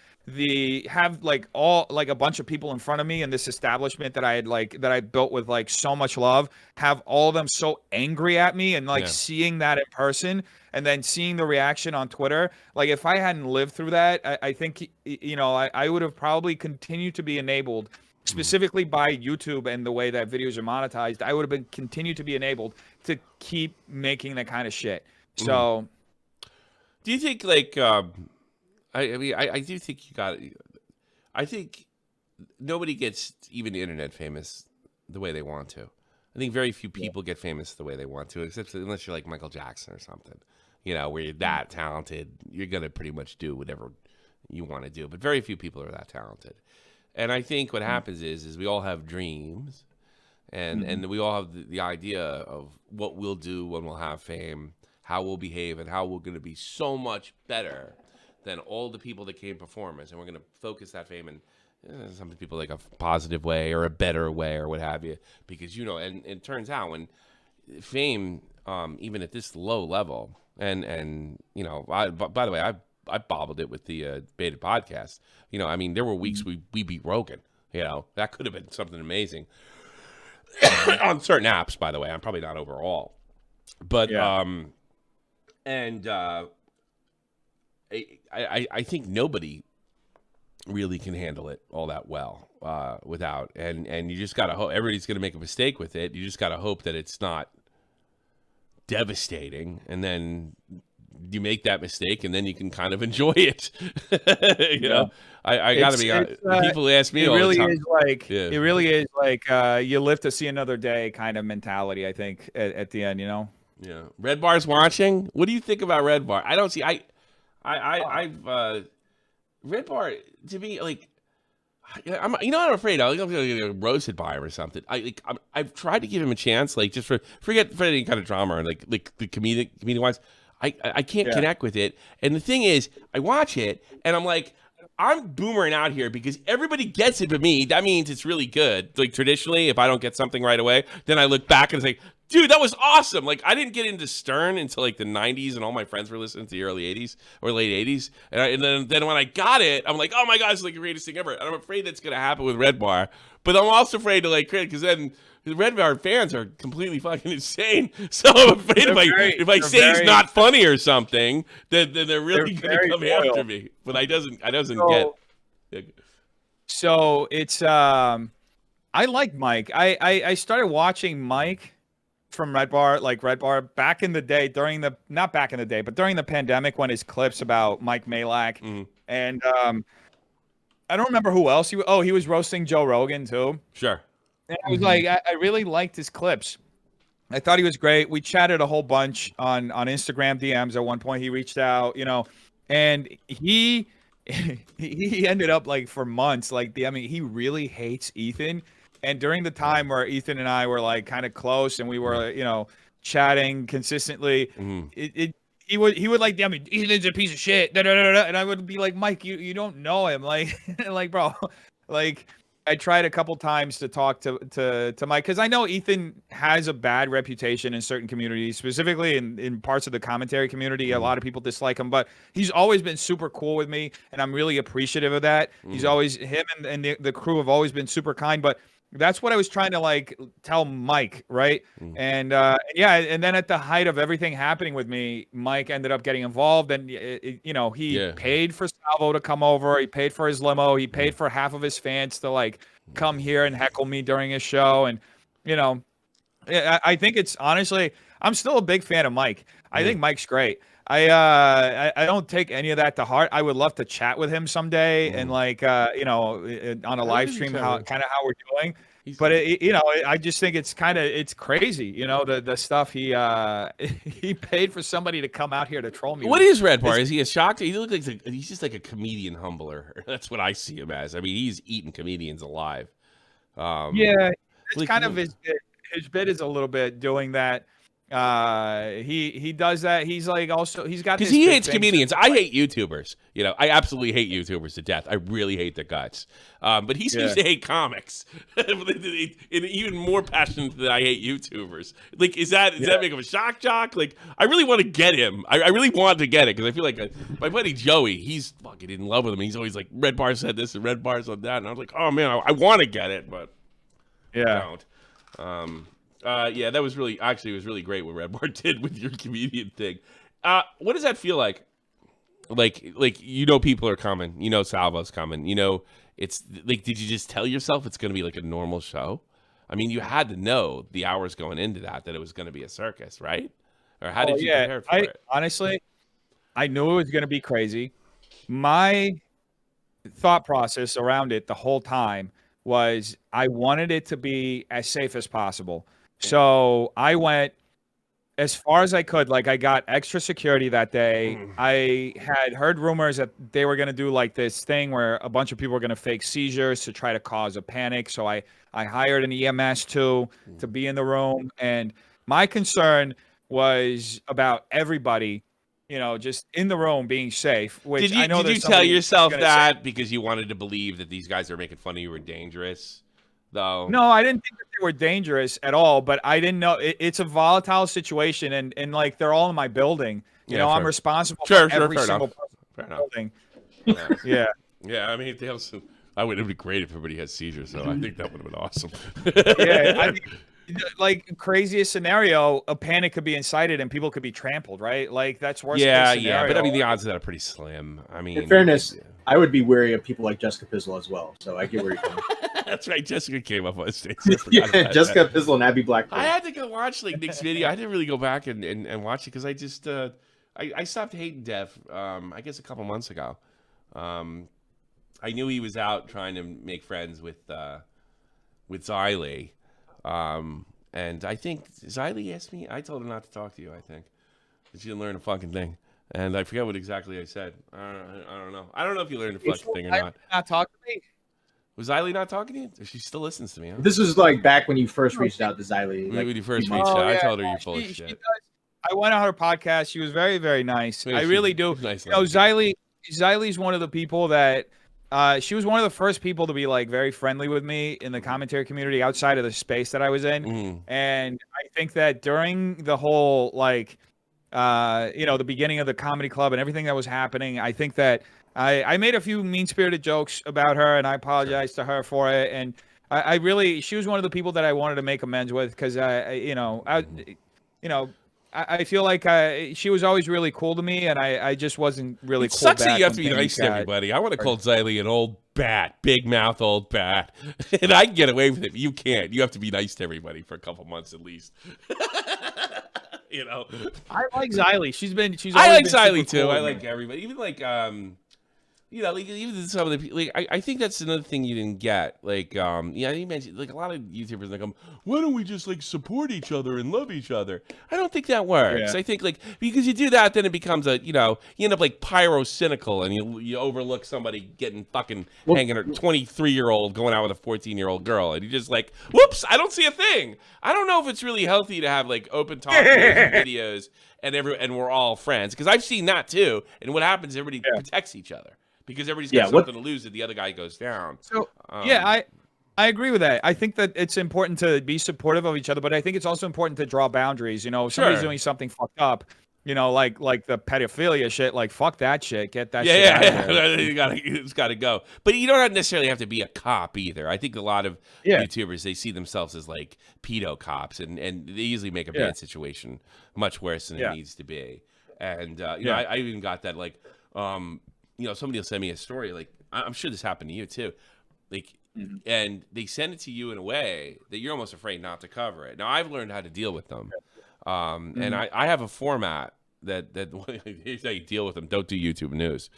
like a bunch of people in front of me in this establishment that I built with like so much love, have all of them so angry at me, and like seeing that in person and then seeing the reaction on Twitter. Like if I hadn't lived through that, I think, you know, I would have probably continued to be enabled specifically by YouTube and the way that videos are monetized. I would have been continued to be enabled to keep making that kind of shit. So do you think like, I mean, I do think you got. I think nobody gets even internet famous the way they want to. I think very few people get famous the way they want to, except unless you're like Michael Jackson or something. You know, where you're that talented, you're gonna pretty much do whatever you want to do. But very few people are that talented. And I think what happens is we all have dreams, and we all have the idea of what we'll do when we'll have fame, how we'll behave, and how we're gonna be so much better than all the people that came before us, and we're going to focus that fame in some people like a positive way or a better way or what have you, because you know, and it turns out when fame, even at this low level, and you know, by the way, I bobbled it with the Beta podcast. You know, I mean, there were weeks we beat Rogan. You know, that could have been something amazing on certain apps. By the way, I'm probably not overall, but I think nobody really can handle it all that well without, and you just gotta hope. Everybody's gonna make a mistake with it. You just gotta hope that it's not devastating, and then you make that mistake, and then you can kind of enjoy it. You know, I gotta be honest. People ask me all the time. It really is like you live to see another day kind of mentality. I think at the end, you know. Yeah, Red Bar's watching. What do you think about Red Bar? I don't see. I've Red Bar to me like I'm I'm afraid I'm gonna get roasted by him or something. I've tried to give him a chance, like just forget for any kind of drama or like the comedic wise. I can't connect with it. And the thing is, I watch it and I'm like, I'm boomering out here because everybody gets it but me. That means it's really good. Like traditionally, if I don't get something right away, then I look back and say, dude, that was awesome. Like I didn't get into Stern until like the 90s, and all my friends were listening to the early 80s or late 80s. And then when I got it, I'm like, oh my God, it's like the greatest thing ever. And I'm afraid that's going to happen with Red Bar. But I'm also afraid to like credit, because then the Red Bar fans are completely fucking insane. So I'm afraid if I say he's not funny or something, then they're really going to come after me. But I doesn't get. So it's I like Mike. I started watching Mike from Red Bar back in the day, not back in the day, but during the pandemic, when his clips about Mike Malak and I don't remember who else he was roasting Joe Rogan too. Sure. And I was like, I really liked his clips. I thought he was great. We chatted a whole bunch on Instagram DMs. At one point he reached out, you know, and he ended up like for months, like he really hates Ethan. And during the time where Ethan and I were like kind of close and we were, you know, chatting consistently, he would like, damn it, Ethan's a piece of shit. Da, da, da, da. And I would be like, Mike, you don't know him. Like, like, bro, like I tried a couple times to talk to Mike, because I know Ethan has a bad reputation in certain communities, specifically in parts of the commentary community. A lot of people dislike him, but he's always been super cool with me, and I'm really appreciative of that. He's always, him and the crew have always been super kind, but that's what I was trying to like tell Mike, right? And and then at the height of everything happening with me, Mike ended up getting involved, and you know, he paid for Salvo to come over, he paid for his limo, he paid for half of his fans to like come here and heckle me during his show, and you know, I think it's honestly, I'm still a big fan of Mike. I think Mike's great. I don't take any of that to heart. I would love to chat with him someday and like you know, on a live stream how we're doing. But you know, I just think it's crazy, you know, the stuff he paid for somebody to come out here to troll me. What is Red Bar? Is he a shock? He looks like he's just like a comedian humbler. That's what I see him as. I mean, he's eating comedians alive. It's kind of his bit is a little bit doing that. He does that. He's like also he's got because this he big hates thing comedians. I hate YouTubers. You know, I absolutely hate YouTubers to death. I really hate their guts. But he seems to hate comics, and even more passionate than I hate YouTubers. Like, does that make him a shock jock? Like, I really want to get him. I really want to get it because I feel like my buddy Joey, he's fucking in love with him. He's always like, Red Bar said this and Red Bar said that, and I was like, oh man, I want to get it, but I don't. Yeah, that was really it was really great what Red Bar did with your comedian thing. What does that feel like? Like people are coming, Salvo's coming, it's like, did you just tell yourself it's going to be like a normal show? I mean, you had to know the hours going into that it was going to be a circus, right? Or how did you prepare for it? Honestly, I knew it was going to be crazy. My thought process around it the whole time was I wanted it to be as safe as possible. So I went as far as I could. Like, I got extra security that day. I had heard rumors that they were going to do like this thing where a bunch of people were going to fake seizures to try to cause a panic. So I hired an EMS too to be in the room. And my concern was about everybody, just in the room being safe. Which did you tell yourself that because you wanted to believe that these guys are making fun of you were dangerous? Though. No, I didn't think that they were dangerous at all, but I didn't know it's a volatile situation, and like they're all in my building. I'm responsible for every single person in the building. Yeah. I mean, I would. It'd be great if everybody had seizures. So I think that would have been awesome. I mean, like, craziest scenario, a panic could be incited and people could be trampled, right? Like, that's worst case scenario. Yeah, but I mean, the odds of that are pretty slim. I mean, in fairness, I would be wary of people like Jessica Pizzle as well. So I get where you're coming. That's right. Jessica came up on stage. Jessica Pizzle and Abby Blackburn. I had to go watch Nick's video. I didn't really go back and watch it because I just I stopped hating Def. I guess a couple months ago. I knew he was out trying to make friends with Xylee. And I think Xylee asked me. I told her not to talk to you. I think she didn't learn a fucking thing. And I forget what exactly I said. I don't know. I don't know if you learned a fucking thing or not. Not talk to me. Was Xylee not talking to you? She still listens to me. Huh? This was like back when you first reached out to Xylee. When you first reached out, I told her you're full of shit. I went on her podcast. She was very, very nice. I really do. Nice. Xylee's one of the people that she was one of the first people to be like very friendly with me in the commentary community outside of the space that I was in. And I think that during the whole the beginning of the comedy club and everything that was happening, I think that I made a few mean-spirited jokes about her, and I apologize to her for it. And she was one of the people that I wanted to make amends with because I feel like she was always really cool to me, and I just wasn't really cool. It sucks back that you have to be nice to everybody. I want to call Xylee an old bat, big mouth old bat, and I can get away with it. But you can't. You have to be nice to everybody for a couple months at least. I like Xylee. She's I like Xylee too. Cool I like everybody. Even even some of the I think that's another thing you didn't get. You mentioned a lot of YouTubers why don't we just support each other and love each other? I don't think that works. Yeah. I think because you do that, then it becomes you end up pyrocynical and you overlook somebody getting fucking hanging a 23-year-old going out with a 14-year-old girl, and you just whoops, I don't see a thing. I don't know if it's really healthy to have open talk videos and we're all friends, because I've seen that too. And what happens is everybody protects each other. Because everybody's got something to lose if the other guy goes down. So I agree with that. I think that it's important to be supportive of each other, but I think it's also important to draw boundaries. If somebody's doing something fucked up, like the pedophilia shit, fuck that shit. Get that shit out of there. It's got to go. But you don't necessarily have to be a cop either. I think a lot of YouTubers, they see themselves as pedo cops, and they usually make a bad situation much worse than it needs to be. And I even got that somebody will send me a story. I'm sure this happened to you too. And they send it to you in a way that you're almost afraid not to cover it. Now, I've learned how to deal with them. And I have a format that here's how you deal with them. Don't do YouTube news.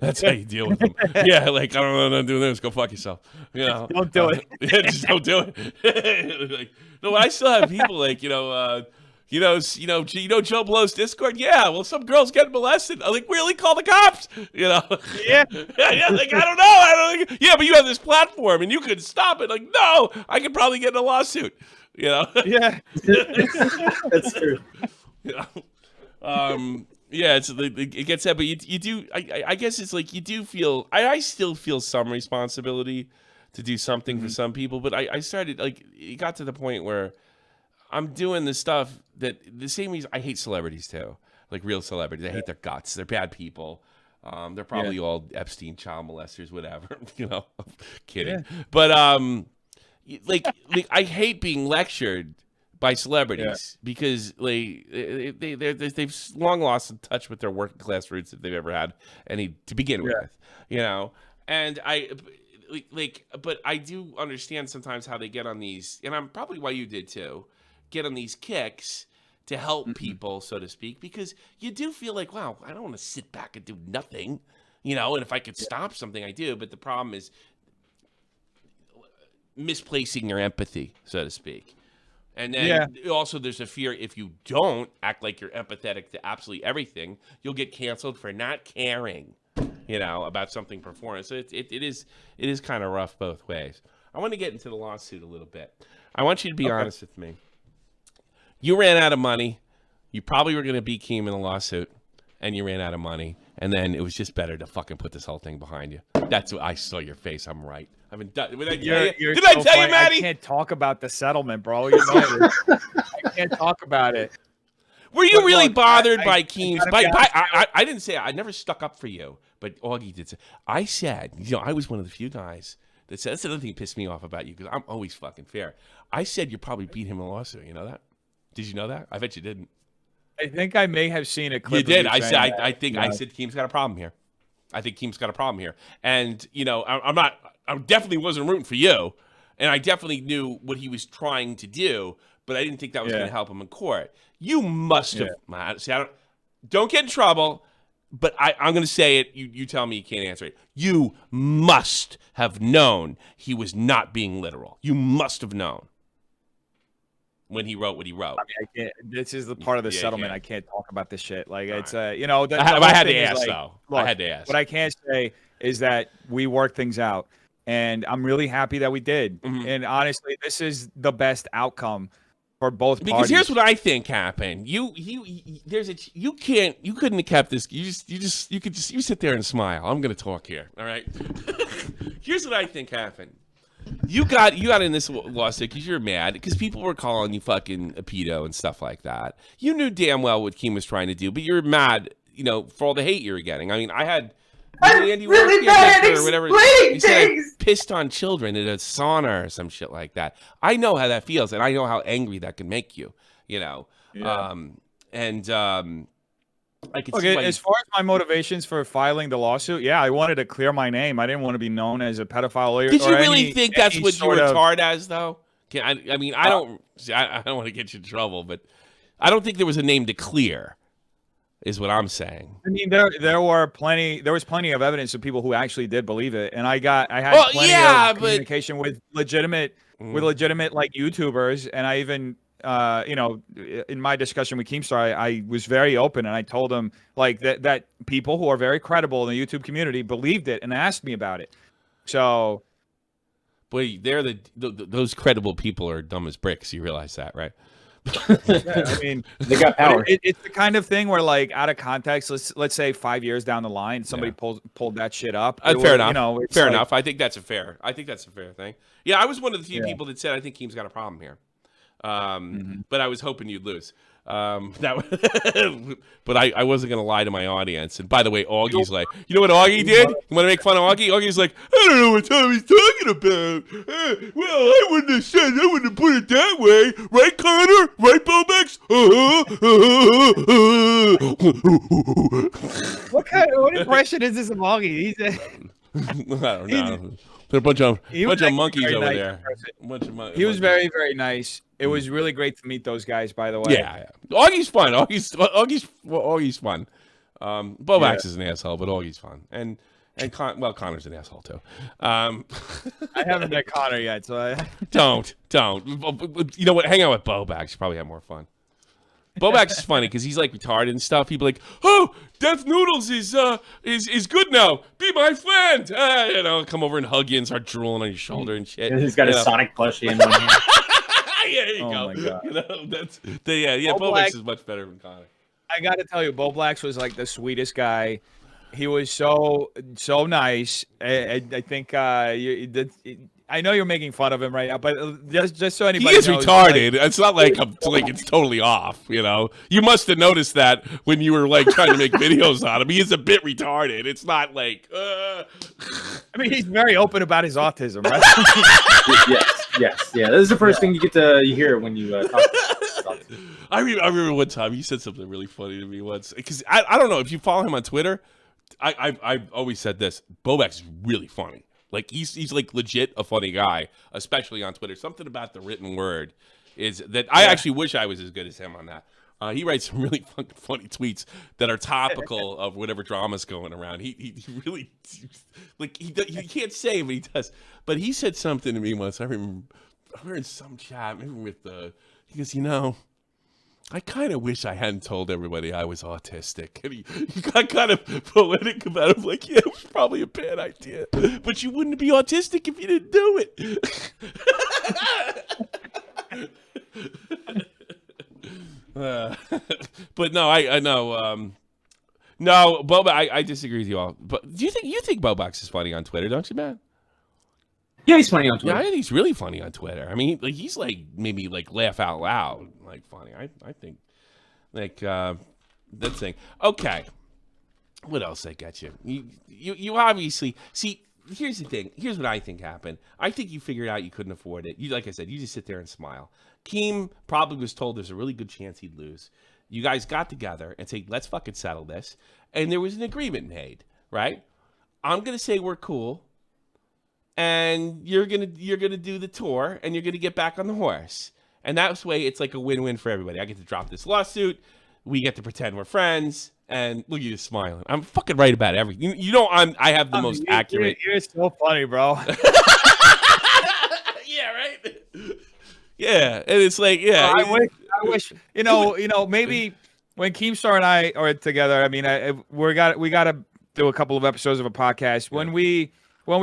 That's how you deal with them. I don't know how to do this. Go fuck yourself. Don't do it. Just don't do it. No, I still have people Joe Blow's Discord? Yeah, well, some girl's getting molested. I'm like, really? Call the cops? Yeah. Yeah, like, I don't know. Yeah, but you have this platform and you could stop it. Like, no, I could probably get in a lawsuit. Yeah. That's true. Yeah, it gets sad, but you do. I guess it's like you do feel. I still feel some responsibility to do something for some people, but I started like it got to the point where I'm doing the stuff that the same reason I hate celebrities too, like real celebrities. I hate their guts. They're bad people. They're probably all Epstein child molesters, whatever. Kidding. Yeah. But like I hate being lectured by celebrities because they've long lost in touch with their working class roots if they've ever had any to begin with, And but I do understand sometimes how they get on these, and I'm probably why you did too, get on these kicks to help people, so to speak, because you do feel like, wow, I don't want to sit back and do nothing, and if I could stop something, I do. But the problem is misplacing your empathy, so to speak. And then also there's a fear if you don't act like you're empathetic to absolutely everything, you'll get canceled for not caring, about something performance. So it is kind of rough both ways. I want to get into the lawsuit a little bit. I want you to be honest with me. You ran out of money. You probably were going to beat Keem in a lawsuit, and you ran out of money. And then it was just better to fucking put this whole thing behind you. That's what I saw your face. I'm right. I haven't done. Did I tell you, Maddie? I can't talk about the settlement, bro. You know I can't talk about it. Were you really bothered by Keem's? I didn't say I never stuck up for you, but Augie did. I said, I was one of the few guys that said that's another thing that pissed me off about you because I'm always fucking fair. I said you probably beat him in a lawsuit. You know that? Did you know that? I bet you didn't. I think I may have seen a clip. You did. I said. I think I said Keem's got a problem here. I think Keem's got a problem here, and I'm not. I definitely wasn't rooting for you, and I definitely knew what he was trying to do, but I didn't think that was going to help him in court. You must have. See, don't get in trouble, but I'm going to say it. You tell me you can't answer it. You must have known he was not being literal. You must have known when he wrote what he wrote. I mean, I can't. This is the part of the settlement. I can't talk about this shit. Like it's I had to ask though. I had to ask. What I can say is that we worked things out. And I'm really happy that we did. And honestly, this is the best outcome for both parties. Because here's what I think happened. You couldn't have kept this. You sit there and smile. I'm going to talk here. All right. Here's what I think happened. You got in this lawsuit because you're mad because people were calling you fucking a pedo and stuff like that. You knew damn well what Keem was trying to do, but you're mad, for all the hate you were getting. I mean, I had. I'm really bad at explaining things. Pissed on children at a sauna or some shit like that. I know how that feels, and I know how angry that can make you. I can see as far as my motivations for filing the lawsuit, I wanted to clear my name. I didn't want to be known as a pedophile. Did you really think that's what you were tarred as, though? I don't want to get you in trouble, but I don't think there was a name to clear. Is what I'm saying. I mean, there was plenty of evidence of people who actually did believe it, and I had plenty of communication with legitimate like YouTubers, and I even in my discussion with Keemstar, I was very open, and I told them like that people who are very credible in the YouTube community believed it and asked me about it. So, boy, those credible people are dumb as bricks. You realize that, right? I mean, they got power. It's the kind of thing where, like, out of context, let's say 5 years down the line, somebody pulled that shit up. Fair enough. Fair enough. I think that's a fair thing. Yeah, I was one of the few people that said I think Keem's got a problem here. But I was hoping you'd lose. But I wasn't gonna lie to my audience. And by the way, Augie's like, you know what Augie did? You want to make fun of Augie? Augie's like, I don't know what Tommy's talking about. Well, I wouldn't have put it that way, right, Connor? Right, Bobex? What impression is this of Augie? I don't know. There are a bunch of monkeys over there. He was very, very nice. It was really great to meet those guys, by the way. Yeah. Augie's fun. Augie's fun. Bobax is an asshole, but Augie's fun. And Connor's an asshole too. I haven't met Connor yet, so don't. You know what? Hang out with Bobax. You probably have more fun. Bobak's is funny because he's like retarded and stuff. He'd be like, "Oh, Death Noodles is good now. Be my friend." You know, come over and hug you and start drooling on your shoulder and shit. He's got a Sonic plushie in one hand. Yeah, there you go. My God. You know, Bobak's is much better than Connor. I got to tell you, Bo Blacks was like the sweetest guy. He was so nice. I think I know you're making fun of him right now, but just so anybody knows, he is retarded. It's not like it's totally off. You know, you must have noticed that when you were like trying to make videos on him. He is a bit retarded. It's not like. I mean, he's very open about his autism, right? Yes. This is the first thing you get to hear when you talk. I remember one time he said something really funny to me once because I don't know if you follow him on Twitter. I've always said this. Bobak's really funny. Like he's like legit a funny guy, especially on Twitter. Something about the written word is that I actually wish I was as good as him on that. He writes some really fucking funny tweets that are topical of whatever drama's going around. He really like he can't say, but he does. But he said something to me once. I remember we were in some chat, maybe with he goes, you know, I kind of wish I hadn't told everybody I was autistic. And he got kind of poetic about it. Like, yeah, it was probably a bad idea. But you wouldn't be autistic if you didn't do it. But no, I know. No, Boba, I disagree with you all. But do you think Bobax is funny on Twitter, don't you, man? Yeah, he's funny on Twitter. Yeah, I think he's really funny on Twitter. I mean, like he's like maybe like laugh out loud, like funny. I think like that thing. Okay, what else I got you? You obviously see. Here's the thing. Here's what I think happened. I think you figured out you couldn't afford it. You, like I said, you just sit there and smile. Keem probably was told there's a really good chance he'd lose. You guys got together and said, let's fucking settle this. And there was an agreement made, right? I'm gonna say we're cool. And you're gonna do the tour, and you're gonna get back on the horse, and that way it's like a win-win for everybody. I get to drop this lawsuit, we get to pretend we're friends, and look at you smiling. I'm fucking right about everything. You know, I have the most accurate. You're so funny, bro. Yeah, right. Yeah, and it's like, yeah. I wish, you know, maybe when Keemstar and I are together. I mean, we got to do a couple of episodes of a podcast when we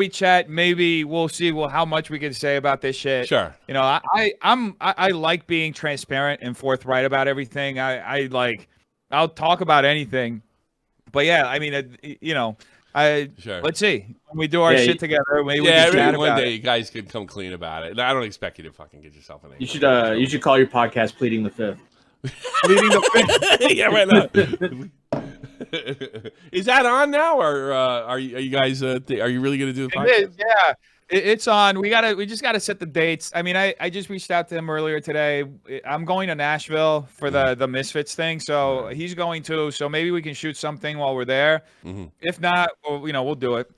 chat, maybe we'll see how much we can say about this shit. Sure. You know, I like being transparent and forthright about everything. I'll talk about anything. But yeah, I mean, you know, sure. Let's see when we do our shit together. Maybe we can chat one about day it. you guys could come clean about it. I don't expect you to fucking get yourself in. You should call your podcast "Pleading the Fifth." Pleading the Fifth. Yeah, right now. Is that on now, or are you guys? Are you really going to do the podcast? It is, yeah. It's on. We just gotta set the dates. I mean, I just reached out to him earlier today. I'm going to Nashville for the Misfits thing, so he's going too. So maybe we can shoot something while we're there. Mm-hmm. If not, we'll do it.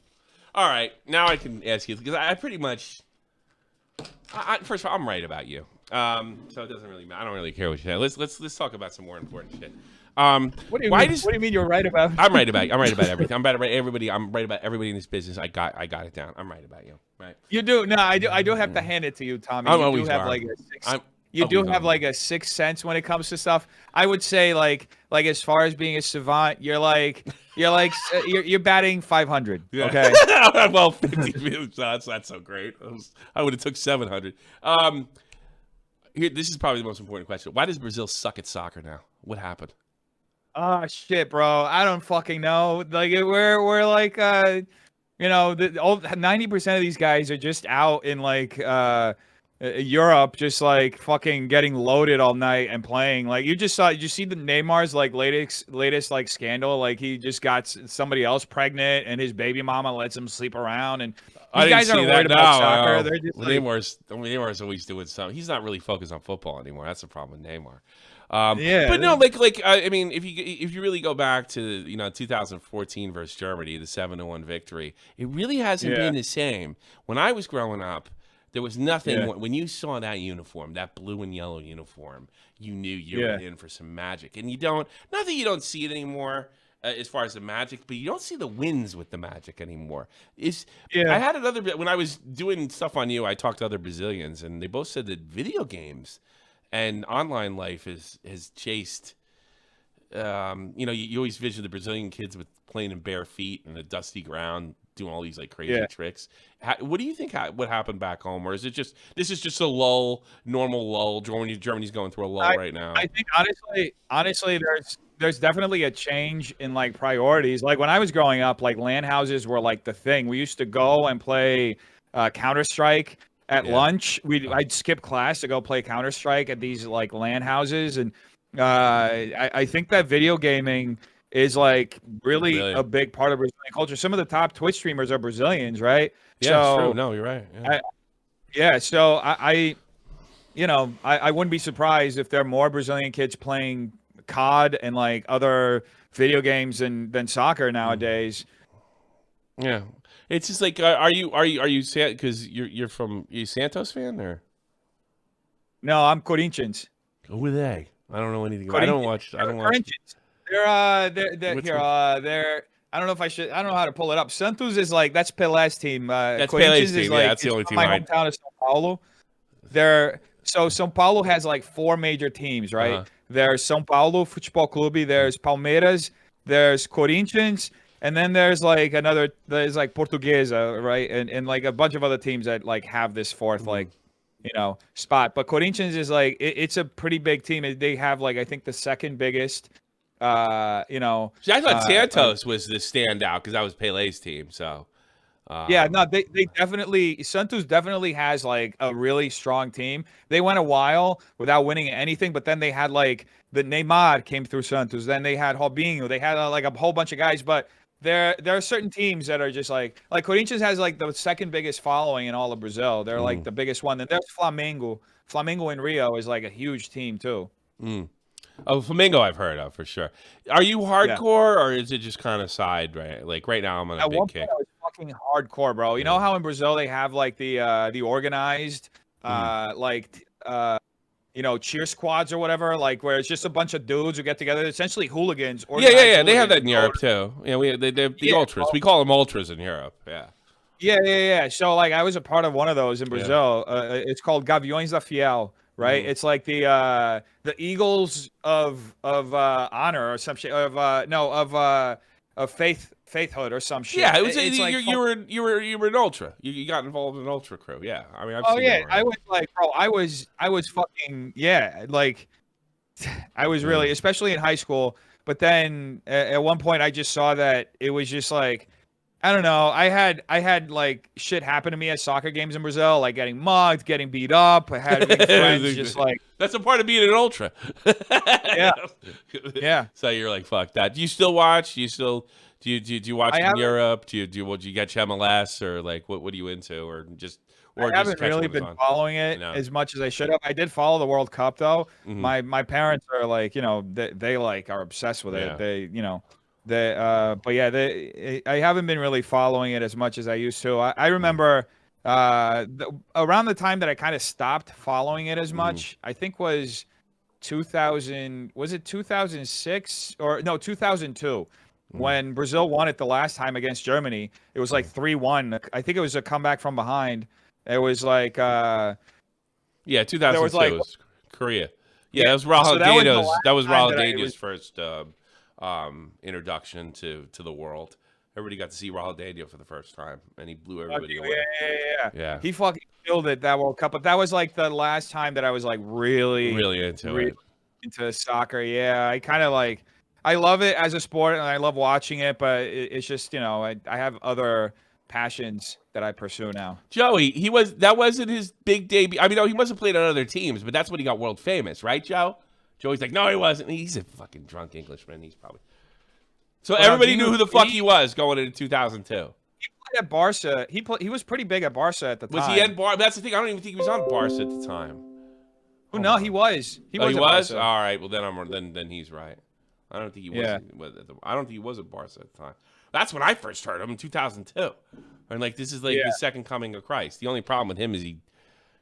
All right, now I can ask you because I pretty much. First of all, I'm right about you. So it doesn't really matter. I don't really care what you say. Let's talk about some more important shit. What do you mean you're right about? I'm right about everything. I'm right about everybody in this business. I got it down. I'm right about you. Right. You do. No, I do have to hand it to you, Tommy. I'm you always do have wrong. like a sixth sense when it comes to stuff. I would say like as far as being a savant, you're batting 500. Yeah. Okay. Well, 50 that's not so great. I would have took 700. Here, this is probably the most important question. Why does Brazil suck at soccer now? What happened? Oh shit, bro! I don't fucking know. Like we're like, 90% of these guys are just out in like Europe, just like fucking getting loaded all night and playing. Like did you see the Neymar's like latest like scandal? Like he just got somebody else pregnant, and his baby mama lets him sleep around. And these guys aren't worried about soccer. They're just Neymar's always doing something. He's not really focused on football anymore. That's the problem with Neymar. Yeah, but no, I mean, if you really go back to 2014 versus Germany, the 7-1 victory, it really hasn't been the same. When I was growing up, there was nothing. When you saw that uniform, that blue and yellow uniform, you knew you were in for some magic. And not that you don't see it anymore as far as the magic, but you don't see the wins with the magic anymore. I had when I was doing stuff on you, I talked to other Brazilians, and they both said that video games and online life has chased. You always vision the Brazilian kids with playing in bare feet and a dusty ground, doing all these like crazy tricks. What do you think? What happened back home, or is it just this is just a normal lull? Germany's going through a lull right now. I think honestly, there's definitely a change in like priorities. Like when I was growing up, like LAN houses were like the thing. We used to go and play Counter-Strike at lunch. I'd skip class to go play Counter-Strike at these like LAN houses, and I think that video gaming is like really a big part of Brazilian culture. Some of the top Twitch streamers are Brazilians, right? Yeah, it's true. No, you're right. Yeah. So I wouldn't be surprised if there are more Brazilian kids playing COD and like other video games than soccer nowadays. Yeah, it's just like, are you because you're you Santos fan or? No, I'm Corinthians. Who are they? I don't know anything. I don't watch. Corinthians. They're I don't know if I should. I don't know how to pull it up. Santos is like that's Pelé's team. That's Pelé's team. Like, that's the only team. My hometown is São Paulo. So São Paulo has like 4 major teams, right? Uh-huh. There's São Paulo Futebol Clube. There's Palmeiras. There's Corinthians. And then there's like Portuguesa, right? And like a bunch of other teams that like have this fourth spot. But Corinthians is like it's a pretty big team. They have like I think the second biggest. See, I thought Santos was the standout because that was Pelé's team. So. They definitely Santos definitely has like a really strong team. They went a while without winning anything, but then they had like the Neymar came through Santos. Then they had Robinho. They had like a whole bunch of guys, but. There are certain teams that are just like Corinthians has like the second biggest following in all of Brazil. They're like the biggest one. And there's Flamengo. Flamengo in Rio is like a huge team too. Oh, Flamengo I've heard of for sure. Are you hardcore or is it just kind of side, right? Like right now I'm on a big kick. I was fucking hardcore, bro. You know how in Brazil they have like the organized cheer squads or whatever, like where it's just a bunch of dudes who get together, essentially hooligans. Yeah. They have that in Europe too. Yeah, they're the ultras. We call them ultras in Europe. Yeah. So like I was a part of one of those in Brazil. It's called Gaviões da Fiel, right? It's like the Eagles of honor or some shit of faithhood or some shit. Yeah, it was. You were an ultra. You got involved in an ultra crew. Yeah, I mean, I was like, bro, I was fucking like, I was really, especially in high school. But then at one point, I just saw that it was just like, I don't know. I had like shit happen to me at soccer games in Brazil, like getting mugged, getting beat up. I had friends just like that's a part of being an ultra. Yeah. So you're like, fuck that. Do you still watch? Do you watch in Europe? Do you get MLS or like what are you into or just? I haven't really been following it as much as I should have. I did follow the World Cup though. My parents are like, they like are obsessed with it. I haven't been really following it as much as I used to. I remember around the time that I kind of stopped following it as much, I think was 2000. Was it 2006 or no 2002? When Brazil won it the last time against Germany, it was like 3-1. I think it was a comeback from behind. It was like 2002 was Korea. Yeah, that was Ronaldinho's first introduction to the world. Everybody got to see Ronaldinho for the first time, and he blew everybody away. Yeah. He fucking killed it that World Cup, but that was like the last time that I was like really into soccer. Yeah, I kind of like. I love it as a sport and I love watching it, but it's just, I have other passions that I pursue now. Joey, that wasn't his big debut. I mean, he must have played on other teams, but that's when he got world famous, right, Joe? Joey's like, no, he wasn't. He's a fucking drunk Englishman. He's probably. So everybody knew who the fuck he was going into 2002. He played at Barca. He was pretty big at Barca at the time. Was he at Barca? That's the thing. I don't even think he was on Barca at the time. No, he was. He was? All right. Well, then he's right. I don't think he was. I don't think he was at Barca at the time. That's when I first heard him in 2002. And like this is like the second coming of Christ. The only problem with him is he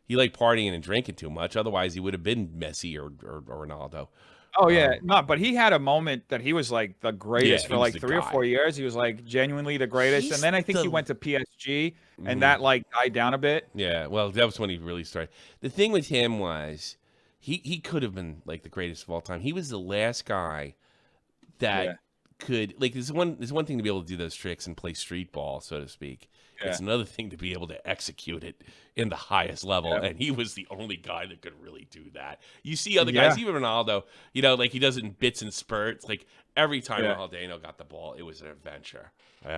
liked partying and drinking too much. Otherwise, he would have been Messi or Ronaldo. Oh yeah, but he had a moment that he was like the greatest for like 3 or 4 years. He was like genuinely the greatest, and then I think he went to PSG, and that like died down a bit. Yeah, well, that was when he really started. The thing with him was he could have been like the greatest of all time. He was the last guy that could like. There's one thing to be able to do those tricks and play street ball, so to speak. Yeah. It's another thing to be able to execute it in the highest level, and he was the only guy that could really do that. You see other guys, even Ronaldo, you know, like he does it in bits and spurts. Like every time Ronaldinho got the ball, it was an adventure. He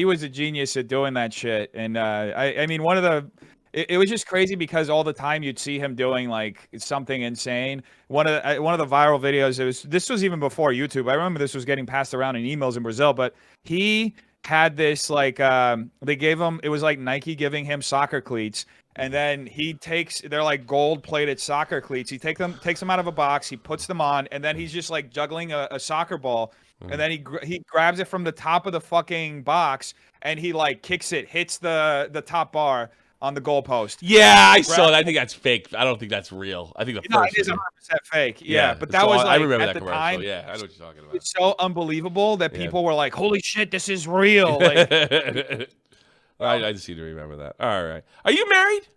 was a genius at doing that shit, and I mean, one of the. It was just crazy because all the time you'd see him doing like something insane. One of the viral videos. This was even before YouTube. I remember this was getting passed around in emails in Brazil. But he had this like they gave him. It was like Nike giving him soccer cleats, and then they're like gold-plated soccer cleats. He takes them out of a box. He puts them on, and then he's just like juggling a soccer ball. And then he grabs it from the top of the fucking box, and he like kicks it, hits the top bar on the goalpost. Yeah, I saw that. I think that's fake. I don't think that's real. I think the first it is 100% fake. Yeah, but that was like, I remember at that the time. Yeah, I know what you're talking about. It's so unbelievable that people were like, "Holy shit, this is real!" Like, I just seem to remember that. All right, are you married?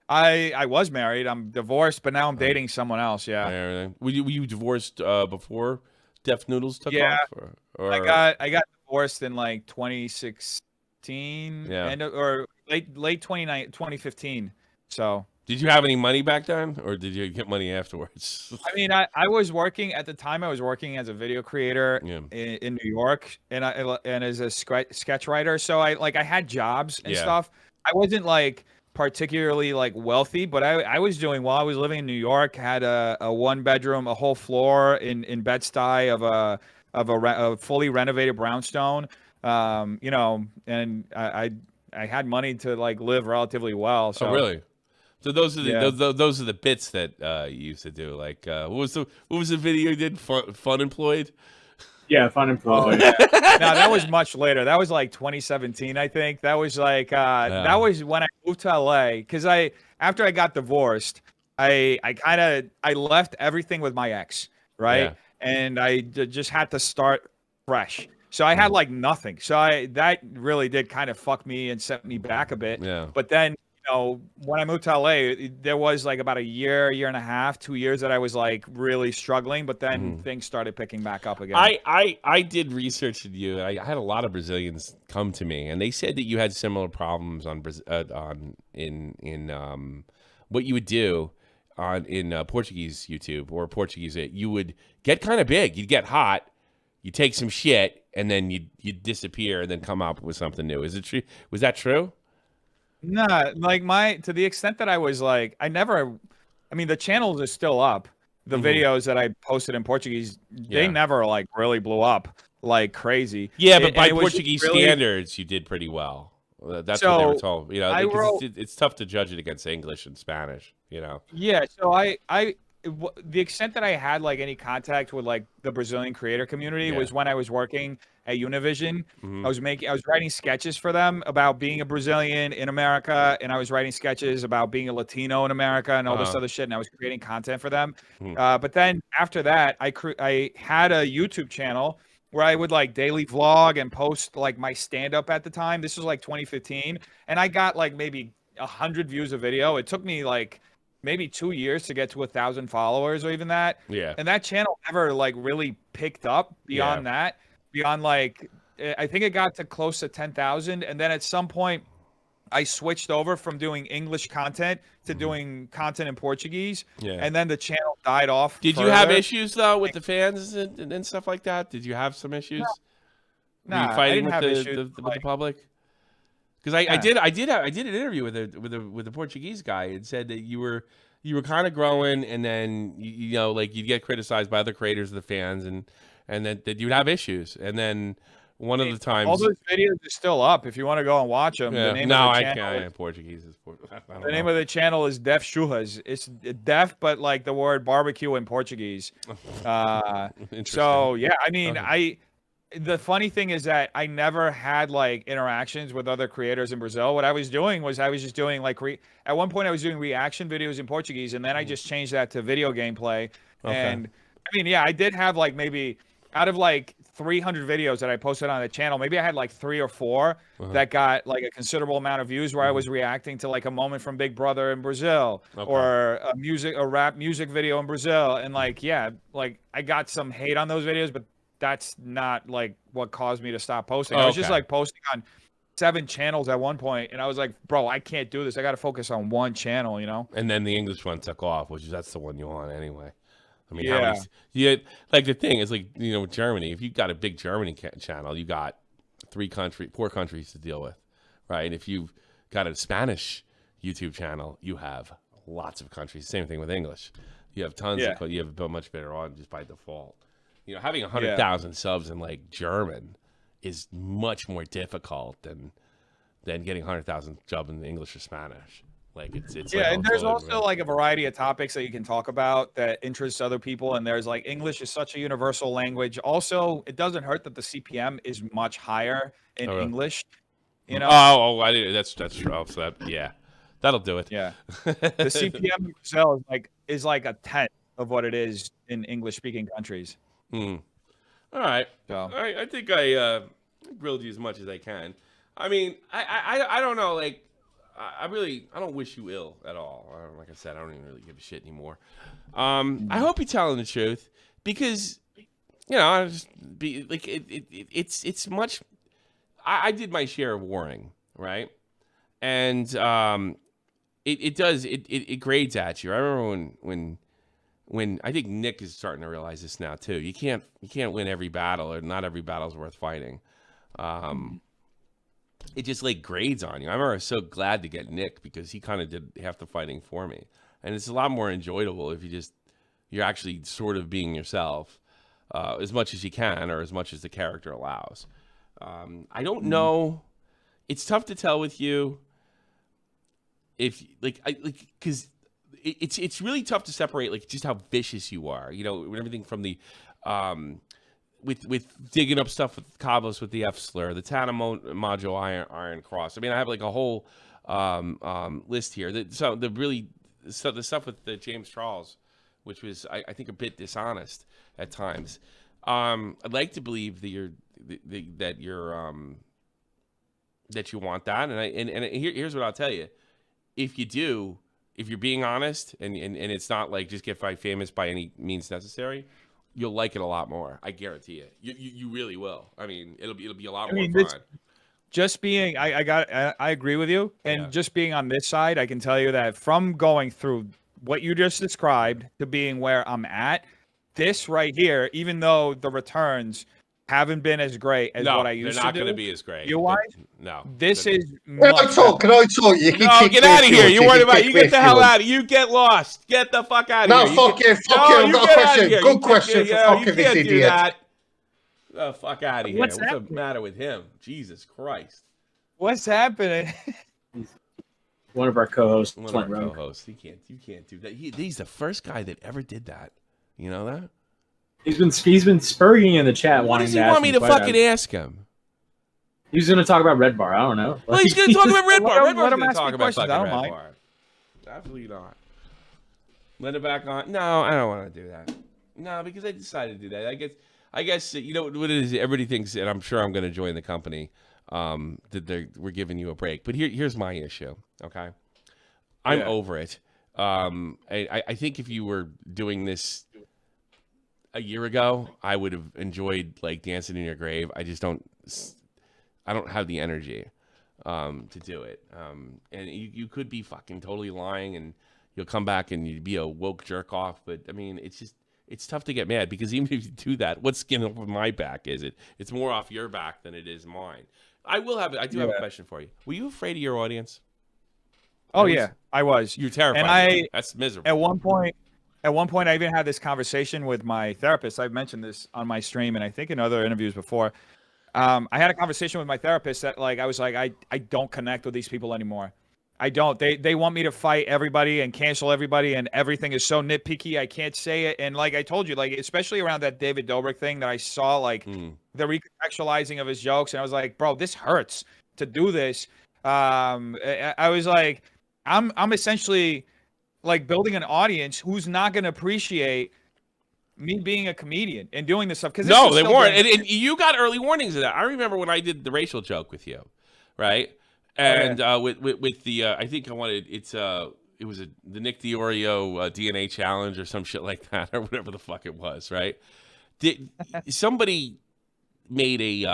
I was married. I'm divorced, but now I'm dating someone else. Yeah. Were you divorced before Def Noodles took off? Or... I got divorced in like 2016. Or late 2015. So did you have any money back then, or did you get money afterwards? I mean, I was working at the time. I was working as a video creator in New York, and as a sketch writer. So I had jobs and stuff. I wasn't like particularly like wealthy, but I was doing well. I was living in New York. Had a 1-bedroom, a whole floor in Bed-Stuy of a fully renovated brownstone. You know, and I had money to like live relatively well. So. Oh, really? So those are the those are the bits that you used to do. Like what was the video you did? Fun Employed? Yeah, Fun Employed. No, that was much later. That was like 2017, I think. That was like that was when I moved to LA because after I got divorced, I left everything with my ex, right? Yeah. And I just had to start fresh. So I had like nothing. So that really did kind of fuck me and set me back a bit. Yeah. But then, you know, when I moved to LA, there was like about a year and a half, 2 years that I was like really struggling. But then things started picking back up again. I did research with you. I had a lot of Brazilians come to me, and they said that you had similar problems in what you would do in Portuguese YouTube or Portuguese. You would get kind of big. You'd get hot. You take some shit, and then you disappear, and then come up with something new. Is it true? Was that true? Nah, like to the extent that I was like, I mean, the channels are still up. The videos that I posted in Portuguese, they never like really blew up like crazy. Yeah, but by Portuguese standards, you did pretty well. That's what they were told. You know, it's tough to judge it against English and Spanish. You know. Yeah, so the extent that I had like any contact with like the Brazilian creator community was when I was working at Univision. I was writing sketches for them about being a Brazilian in America, and I was writing sketches about being a Latino in America and all this other shit, and I was creating content for them. But then after that, I had a YouTube channel where I would like daily vlog and post like my stand-up at the time. This was like 2015, and I got like maybe 100 views a video. It took me like maybe 2 years to get to 1,000 followers or even that. Yeah. And that channel never like really picked up beyond that. Beyond like, I think it got to close to 10,000. And then at some point I switched over from doing English content to doing content in Portuguese. Yeah. And then the channel died off. Did you have issues though with the fans and stuff like that? Did you have some issues? No. Were you fighting with the public? Because I did an interview with a Portuguese guy and said that you were kind of growing, and then you know like you'd get criticized by other creators of the fans, and that you'd have issues, and then one of the times all those videos are still up if you want to go and watch them. Yeah. I can't. Portuguese is the name of the channel is Def Churras. It's Def, but like the word barbecue in Portuguese. So yeah, I mean The funny thing is that I never had like interactions with other creators in Brazil. What I was doing was I was just doing like at one point I was doing reaction videos in Portuguese, and then I just changed that to video gameplay. Okay. And I mean, yeah, I did have like maybe out of like 300 videos that I posted on the channel, maybe I had like 3 or 4 that got like a considerable amount of views where I was reacting to like a moment from Big Brother in Brazil or a rap music video in Brazil. And like, yeah, like I got some hate on those videos, but that's not like what caused me to stop posting. I was just like posting on 7 channels at one point, and I was like, bro, I can't do this. I got to focus on one channel, you know? And then the English one took off, that's the one you want anyway. I mean, like the thing is, like, you know, Germany, if you got a big Germany channel, you got 4 countries to deal with, right? If you've got a Spanish YouTube channel, you have lots of countries. Same thing with English. You have tons of, you have a much better audience just by default. You know, having 100,000 subs in like German is much more difficult than getting 100,000 subs in English or Spanish. Like it's and there's also like a variety of topics that you can talk about that interests other people. And there's like English is such a universal language. Also, it doesn't hurt that the CPM is much higher in English. You know? I did. That's true. So that'll do it. Yeah, the CPM in Brazil is like a tenth of what it is in English speaking countries. All right. So I think I grilled you as much as I can. I mean, I don't know, like. I don't wish you ill at all. Like I said, I don't even really give a shit anymore. I hope you're telling the truth because, you know, I just be like it's much. I did my share of warring, right? And it grades at you. I remember when I think Nick is starting to realize this now too. You can't win every battle, or not every battle's worth fighting. It just like grades on you. I remember I was so glad to get Nick because he kind of did half the fighting for me. And it's a lot more enjoyable if you're actually sort of being yourself as much as you can, or as much as the character allows. I don't know. It's tough to tell with you if because it's really tough to separate like just how vicious you are. You know, everything from the with digging up stuff with Cabos with the F slur, the Tana Module Iron Cross. I mean, I have like a whole list here. The stuff with the James Charles, which was I think a bit dishonest at times. I'd like to believe that that you want that, and here's what I'll tell you: if you're being honest, and it's not like just get famous by any means necessary, you'll like it a lot more. I guarantee it. You really will. I mean, it'll be a lot more fun. Just being, I agree with you. And just being on this side, I can tell you that from going through what you just described to being where I'm at, this right here, even though the returns haven't been as great as what I used to do. They're not going to be as great. You why? No. This is. Can I talk? You can no, get out of here. You worried about? You get the hell out of here. You get lost. Get the fuck out of here. No, fuck you. I've got a question. Good question for fucking this idiot. The fuck out of here. What's the matter with him? Jesus Christ. What's happening? One of our co-hosts. One of our co-hosts. You can't do that. He's the first guy that ever did that. You know that? He's been spurring in the chat. What does he want me to fucking ask him? He's going to talk about Red Bar. I don't know. Well, he's going to talk about Red Bar. Red Bar's going to talk about fucking Red Bar. Absolutely not. Let it back on. No, I don't want to do that. No, because I decided to do that. I guess you know what it is. Everybody thinks, and I'm sure I'm going to join the company. That we're giving you a break. But here's my issue. Okay, I'm over it. I think if you were doing this a year ago, I would have enjoyed like dancing in your grave. I don't have the energy to do it. And you could be fucking totally lying, and you'll come back and you'd be a woke jerk off. But I mean, it's tough to get mad because even if you do that, what skin off of my back is it? It's more off your back than it is mine. I do have a question for you. Were you afraid of your audience? Oh yeah, I was. You're terrified. And that's miserable. At one point, I even had this conversation with my therapist. I've mentioned this on my stream, and I think in other interviews before. I had a conversation with my therapist that I was like, I don't connect with these people anymore. I don't. They want me to fight everybody and cancel everybody, and everything is so nitpicky. I can't say it. And like I told you, especially around that David Dobrik thing that I saw, the recontextualizing of his jokes, and I was like, bro, this hurts to do this. I was like, I'm essentially like building an audience who's not going to appreciate me being a comedian and doing this stuff. Because no, they weren't. And you got early warnings of that. I remember when I did the racial joke with you, right? And with the I think I wanted it was the Nick DiOrio DNA challenge or some shit like that or whatever the fuck it was, right? Somebody made it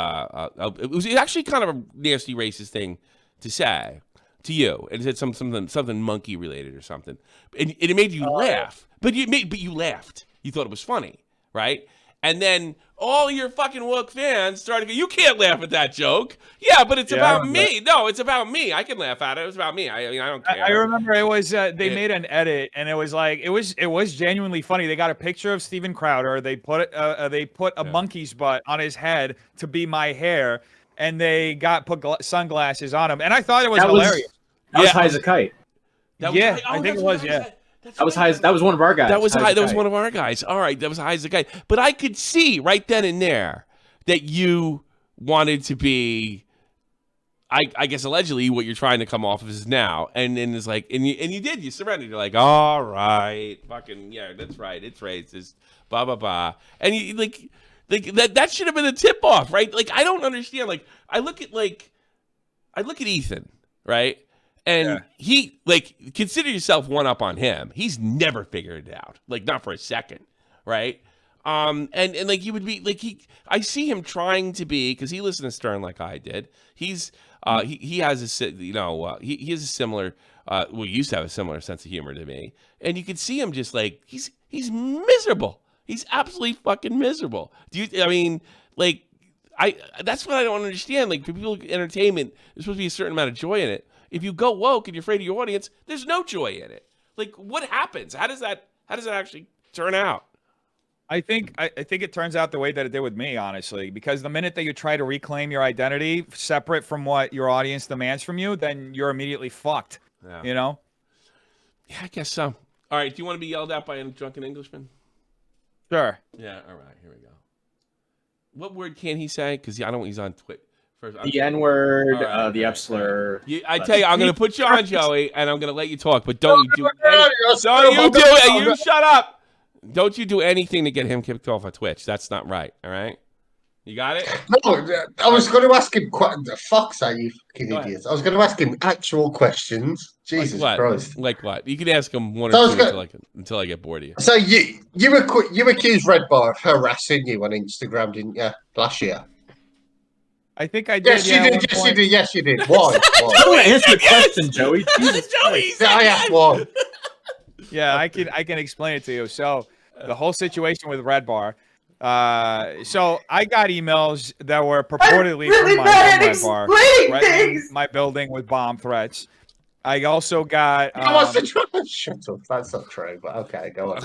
was actually kind of a nasty racist thing to say to you, and it said something monkey related or something, and it made you laugh, but you laughed. You thought it was funny, right? And then all your fucking woke fans started going, you can't laugh at that joke. Yeah, but it's about me. No, it's about me. I can laugh at it. It's about me. I don't care. I remember it was they made an edit, and it was like it was genuinely funny. They got a picture of Steven Crowder. They put a monkey's butt on his head to be my hair, and they put sunglasses on him. And I thought it was hilarious. That was high as a kite. I think it was. That was high. That was one of our guys. That was high. That was one of our guys. All right, that was high as a guy. But I could see right then and there that you wanted to be, I guess allegedly what you're trying to come off of is now, and then it's like, and you did. You surrendered. You're like, all right, fucking yeah, that's right. It's racist. Blah blah blah. And you like that should have been a tip off, right? Like I don't understand. Like I look at Ethan, right? And he, consider yourself one up on him. He's never figured it out, not for a second, right? And he would be, I see him trying to be, because he listened to Stern like I did. He's, he has a, he has a similar, used to have a similar sense of humor to me. And you could see him just he's miserable. He's absolutely fucking miserable. That's what I don't understand. For people in entertainment, there's supposed to be a certain amount of joy in it. If you go woke and you're afraid of your audience, there's no joy in it. What happens? How does that actually turn out? I think it turns out the way that it did with me, honestly, because the minute that you try to reclaim your identity separate from what your audience demands from you, then you're immediately fucked. Yeah. You know? Yeah, I guess so. All right. Do you want to be yelled at by a drunken Englishman? Sure. Yeah. All right. Here we go. What word can he say? Because I don't. He's on Twitter. The N-word, the F-slur. I tell you, I'm going to put you on, Joey, and I'm going to let you talk, but don't you do it. You shut up. Don't you do anything to get him kicked off of Twitch. That's not right, all right? You got it? No, I was going to ask him, fuck's sake, you fucking idiots. I was going to ask him actual questions. Jesus Christ. Like what? You can ask him one or two until I get bored of you. So you accused Red Bar of harassing you on Instagram, didn't you, last year? I think I did. Yes, you did. Why? Don't answer the question, Joey. Joey, I asked why. Yeah, I can explain it to you. So the whole situation with Red Bar. So I got emails that were purportedly from my Red Bar threatening my building with bomb threats. I also got. Shut up. That's not true. But okay, go on.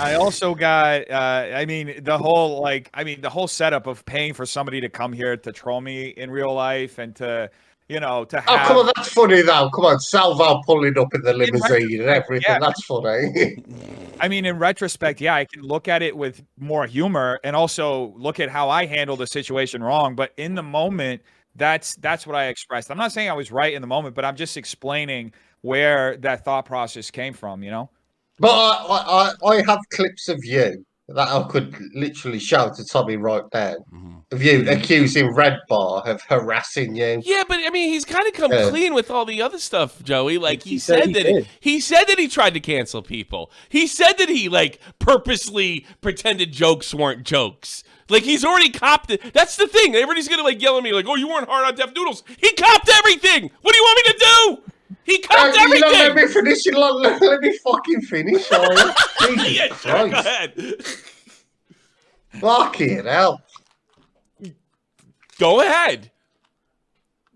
I also got. The whole setup of paying for somebody to come here to troll me in real life and to have. Oh, come on, that's funny though. Come on, Salvo pulling up in the limousine and everything. Yeah. That's funny. In retrospect, yeah, I can look at it with more humor and also look at how I handled the situation wrong. But in the moment. That's what I expressed. I'm not saying I was right in the moment, but I'm just explaining where that thought process came from, But I have clips of you that I could literally show to Tommy right now. Of you accusing Red Bar of harassing you. Yeah, but he's kind of come clean with all the other stuff, Joey. He said that he tried to cancel people. He said that he purposely pretended jokes weren't jokes. He's already copped it. That's the thing. Everybody's gonna yell at me oh, you weren't hard on Deaf Noodles. He copped everything. What do you want me to do? He copped everything. Let me finish. Let me fucking finish. Yeah, sure, go ahead. Fucking hell. Go ahead.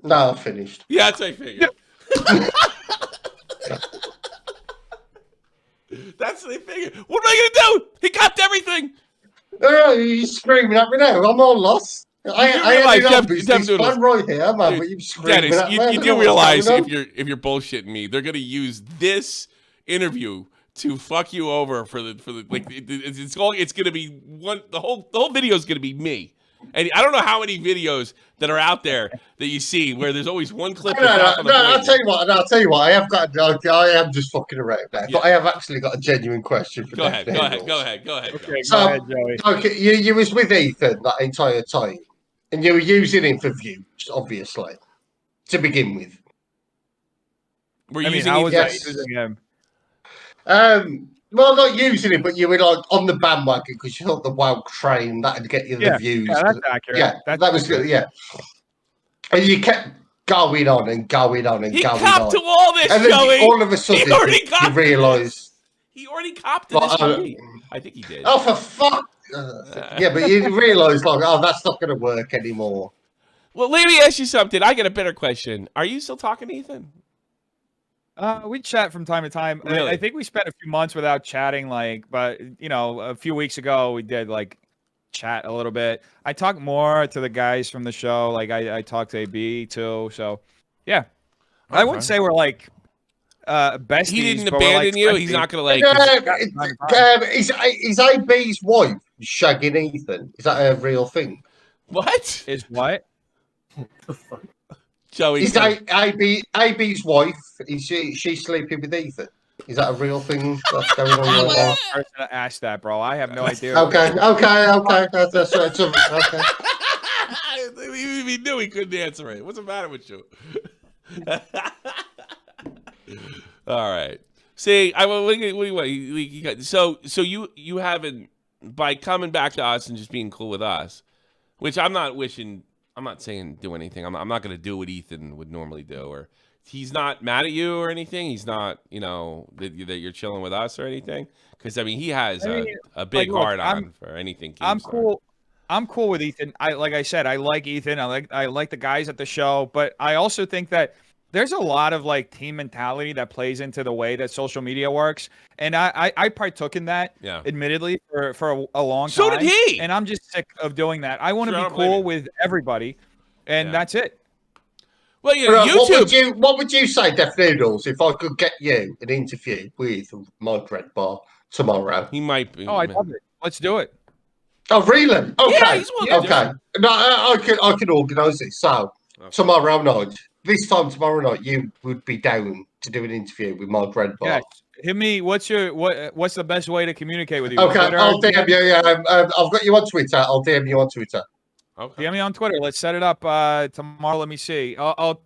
No, I'm finished. Yeah, that's what I figured. That's what I figured. What am I gonna do? He copped everything. No, you're screaming at me now. I'm all lost. I had a business plan right here, man. But you're screaming Dennis, at me. You do realize if you're bullshitting me, they're gonna use this interview to fuck you over for the it's gonna be the whole video is gonna be me And I don't know how many videos that are out there that you see where there's always one clip. No, I'll tell you what. I have got. I am just fucking around there, but I have actually got a genuine question for Go ahead. Death Noodles. Go ahead. Okay, So, go ahead, Joey. Okay, you was with Ethan that entire time, and you were using him for views, obviously, to begin with. How was I using him? Well, not using it, but you were like on the bandwagon because you thought the wild train that'd get you the views. Yeah, that's accurate. Yeah, that was good. Yeah, and you kept going on and going on and he going copped on. to all this, And then Joey. all of a sudden, you realise he already copped to this. I think he did. Oh, for fuck! Yeah, but you realise like, oh, that's not going to work anymore. Well, let me ask you something. I got a better question. Are you still talking to Ethan? We chat from time to time. Really? I think we spent a few months without chatting, but a few weeks ago we did chat a little bit. I talk more to the guys from the show. Like I talked to AB too. So yeah, I wouldn't say we're besties. He didn't abandon you. He's not gonna Is AB's wife shagging Ethan? Is that a real thing? What? Is what? Joey, is AB's wife? Is she sleeping with Ethan? Is that a real thing that's going on right now? I'm gonna ask that, bro. I have no idea. Okay. That's okay. He knew he couldn't answer it. What's the matter with you? All right. See, what do you want? So you haven't, by coming back to us and just being cool with us, which I'm not wishing. I'm not saying do anything. I'm not going to do what Ethan would normally do, or he's not mad at you or anything. He's not, that you're chilling with us or anything. Because he has a big heart on for anything. I'm cool. I'm cool with Ethan. Like I said, I like Ethan. I like the guys at the show, but I also think that there's a lot of team mentality that plays into the way that social media works, and I partook in that. Yeah. Admittedly, for a long time. So did he. And I'm just sick of doing that. I want to be cool with everybody, and that's it. Well, YouTube. What would you say, Death Noodles, if I could get you an interview with Mike Redbar tomorrow? He might be. Oh, I love it. Let's do it. Oh, really? Okay. Yeah, he's willing to do it. No, I can organise it. So tomorrow night. This time tomorrow night, you would be down to do an interview with Mike Redbar. Yeah, hit me. What's the best way to communicate with you? Okay, Twitter, I'll DM you. Yeah, I've got you on Twitter. I'll DM you on Twitter. Okay. DM me on Twitter. Let's set it up tomorrow. Let me see. I'll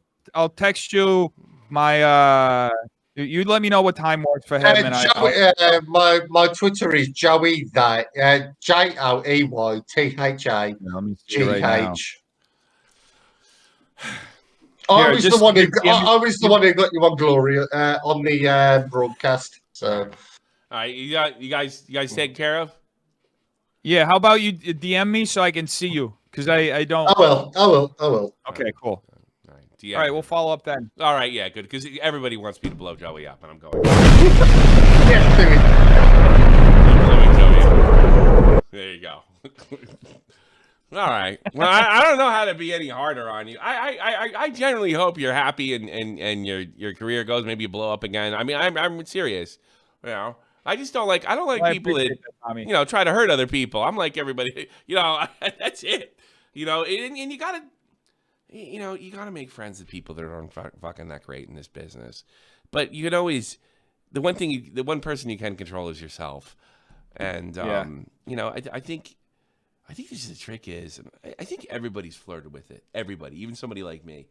text you my. You let me know what time works for him. My Twitter is Joey that JoeyThaGh. I was the one who got you on Gloria on the broadcast. So, all right, you guys taken care of? Yeah. How about you DM me so I can see you? Because I don't. I will. Okay. Cool. All right. We'll follow up then. All right. Yeah. Good. Because everybody wants me to blow Joey up, and I'm going. There you go. All right. Well, I don't know how to be any harder on you. I generally hope you're happy and your career goes. Maybe you blow up again. I'm serious. I just don't like. I don't like people that try to hurt other people. I'm like everybody. That's it. And you gotta. You gotta make friends with people that aren't fucking that great in this business. But you can always. The one person you can control is yourself. And I think this is the trick is, I think everybody's flirted with it. Everybody, even somebody like me,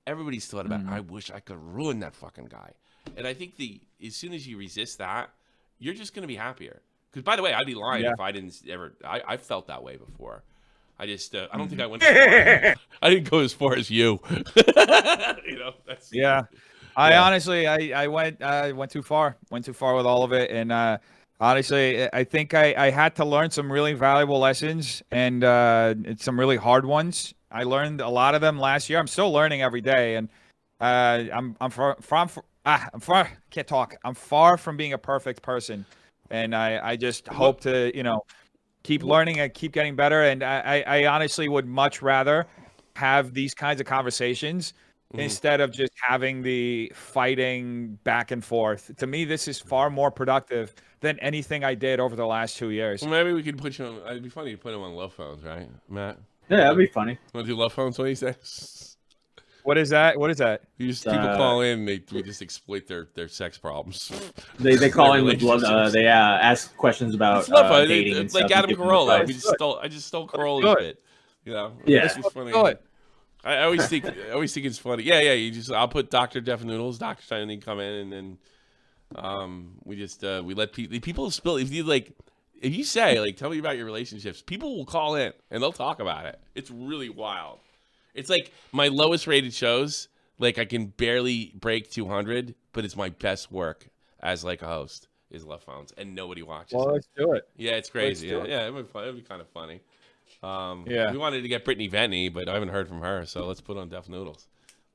everybody's thought about, I wish I could ruin that fucking guy. And I think as soon as you resist that, you're just going to be happier. Because by the way, I'd be lying if I didn't ever, I felt that way before. I just, I don't think I went as far. I didn't go as far as you. I honestly, I went too far. Went too far with all of it. And, honestly, I think I had to learn some really valuable lessons and some really hard ones. I learned a lot of them last year. I'm still learning every day, and I'm far from being a perfect person, and I just hope to keep learning and keep getting better. And I honestly would much rather have these kinds of conversations instead of just having the fighting back and forth. To me, this is far more productive than anything I did over the last 2 years. Well, maybe we could put you on. It'd be funny to put him on low phones, right, Matt? Yeah, that'd be funny. Want to do love phones? What do you say? What is that? What is that? You just, people call in, we just exploit their sex problems. They call in with blood. They ask questions about dating and like stuff. Adam Carolla. I just stole Carolla's bit. You know, yeah. It's funny. I always think it's funny. Yeah. I'll put Dr. Def Noodles, Dr. Tiny come in, and then we let people spill. If you say tell me about your relationships, people will call in and they'll talk about it. It's really wild. It's like my lowest rated shows. Like I can barely break 200, but it's my best work as like a host is Love Phones, and nobody watches. Well, let's do it. Yeah, it's crazy. Yeah, it'd be kind of funny. We wanted to get Brittany Ventney, but I haven't heard from her, so let's put on Def Noodles.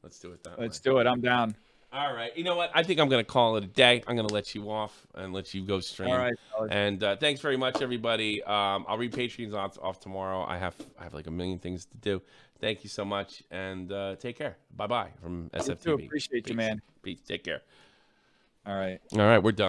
Let's do it that way. Let's do it. I'm down. All right. You know what? I think I'm going to call it a day. I'm going to let you off and let you go stream. All right. And thanks very much, everybody. I'll read Patreons off tomorrow. I have like a million things to do. Thank you so much, and take care. Bye-bye from SFTP. Appreciate you, man. Peace. Take care. All right. All right. We're done.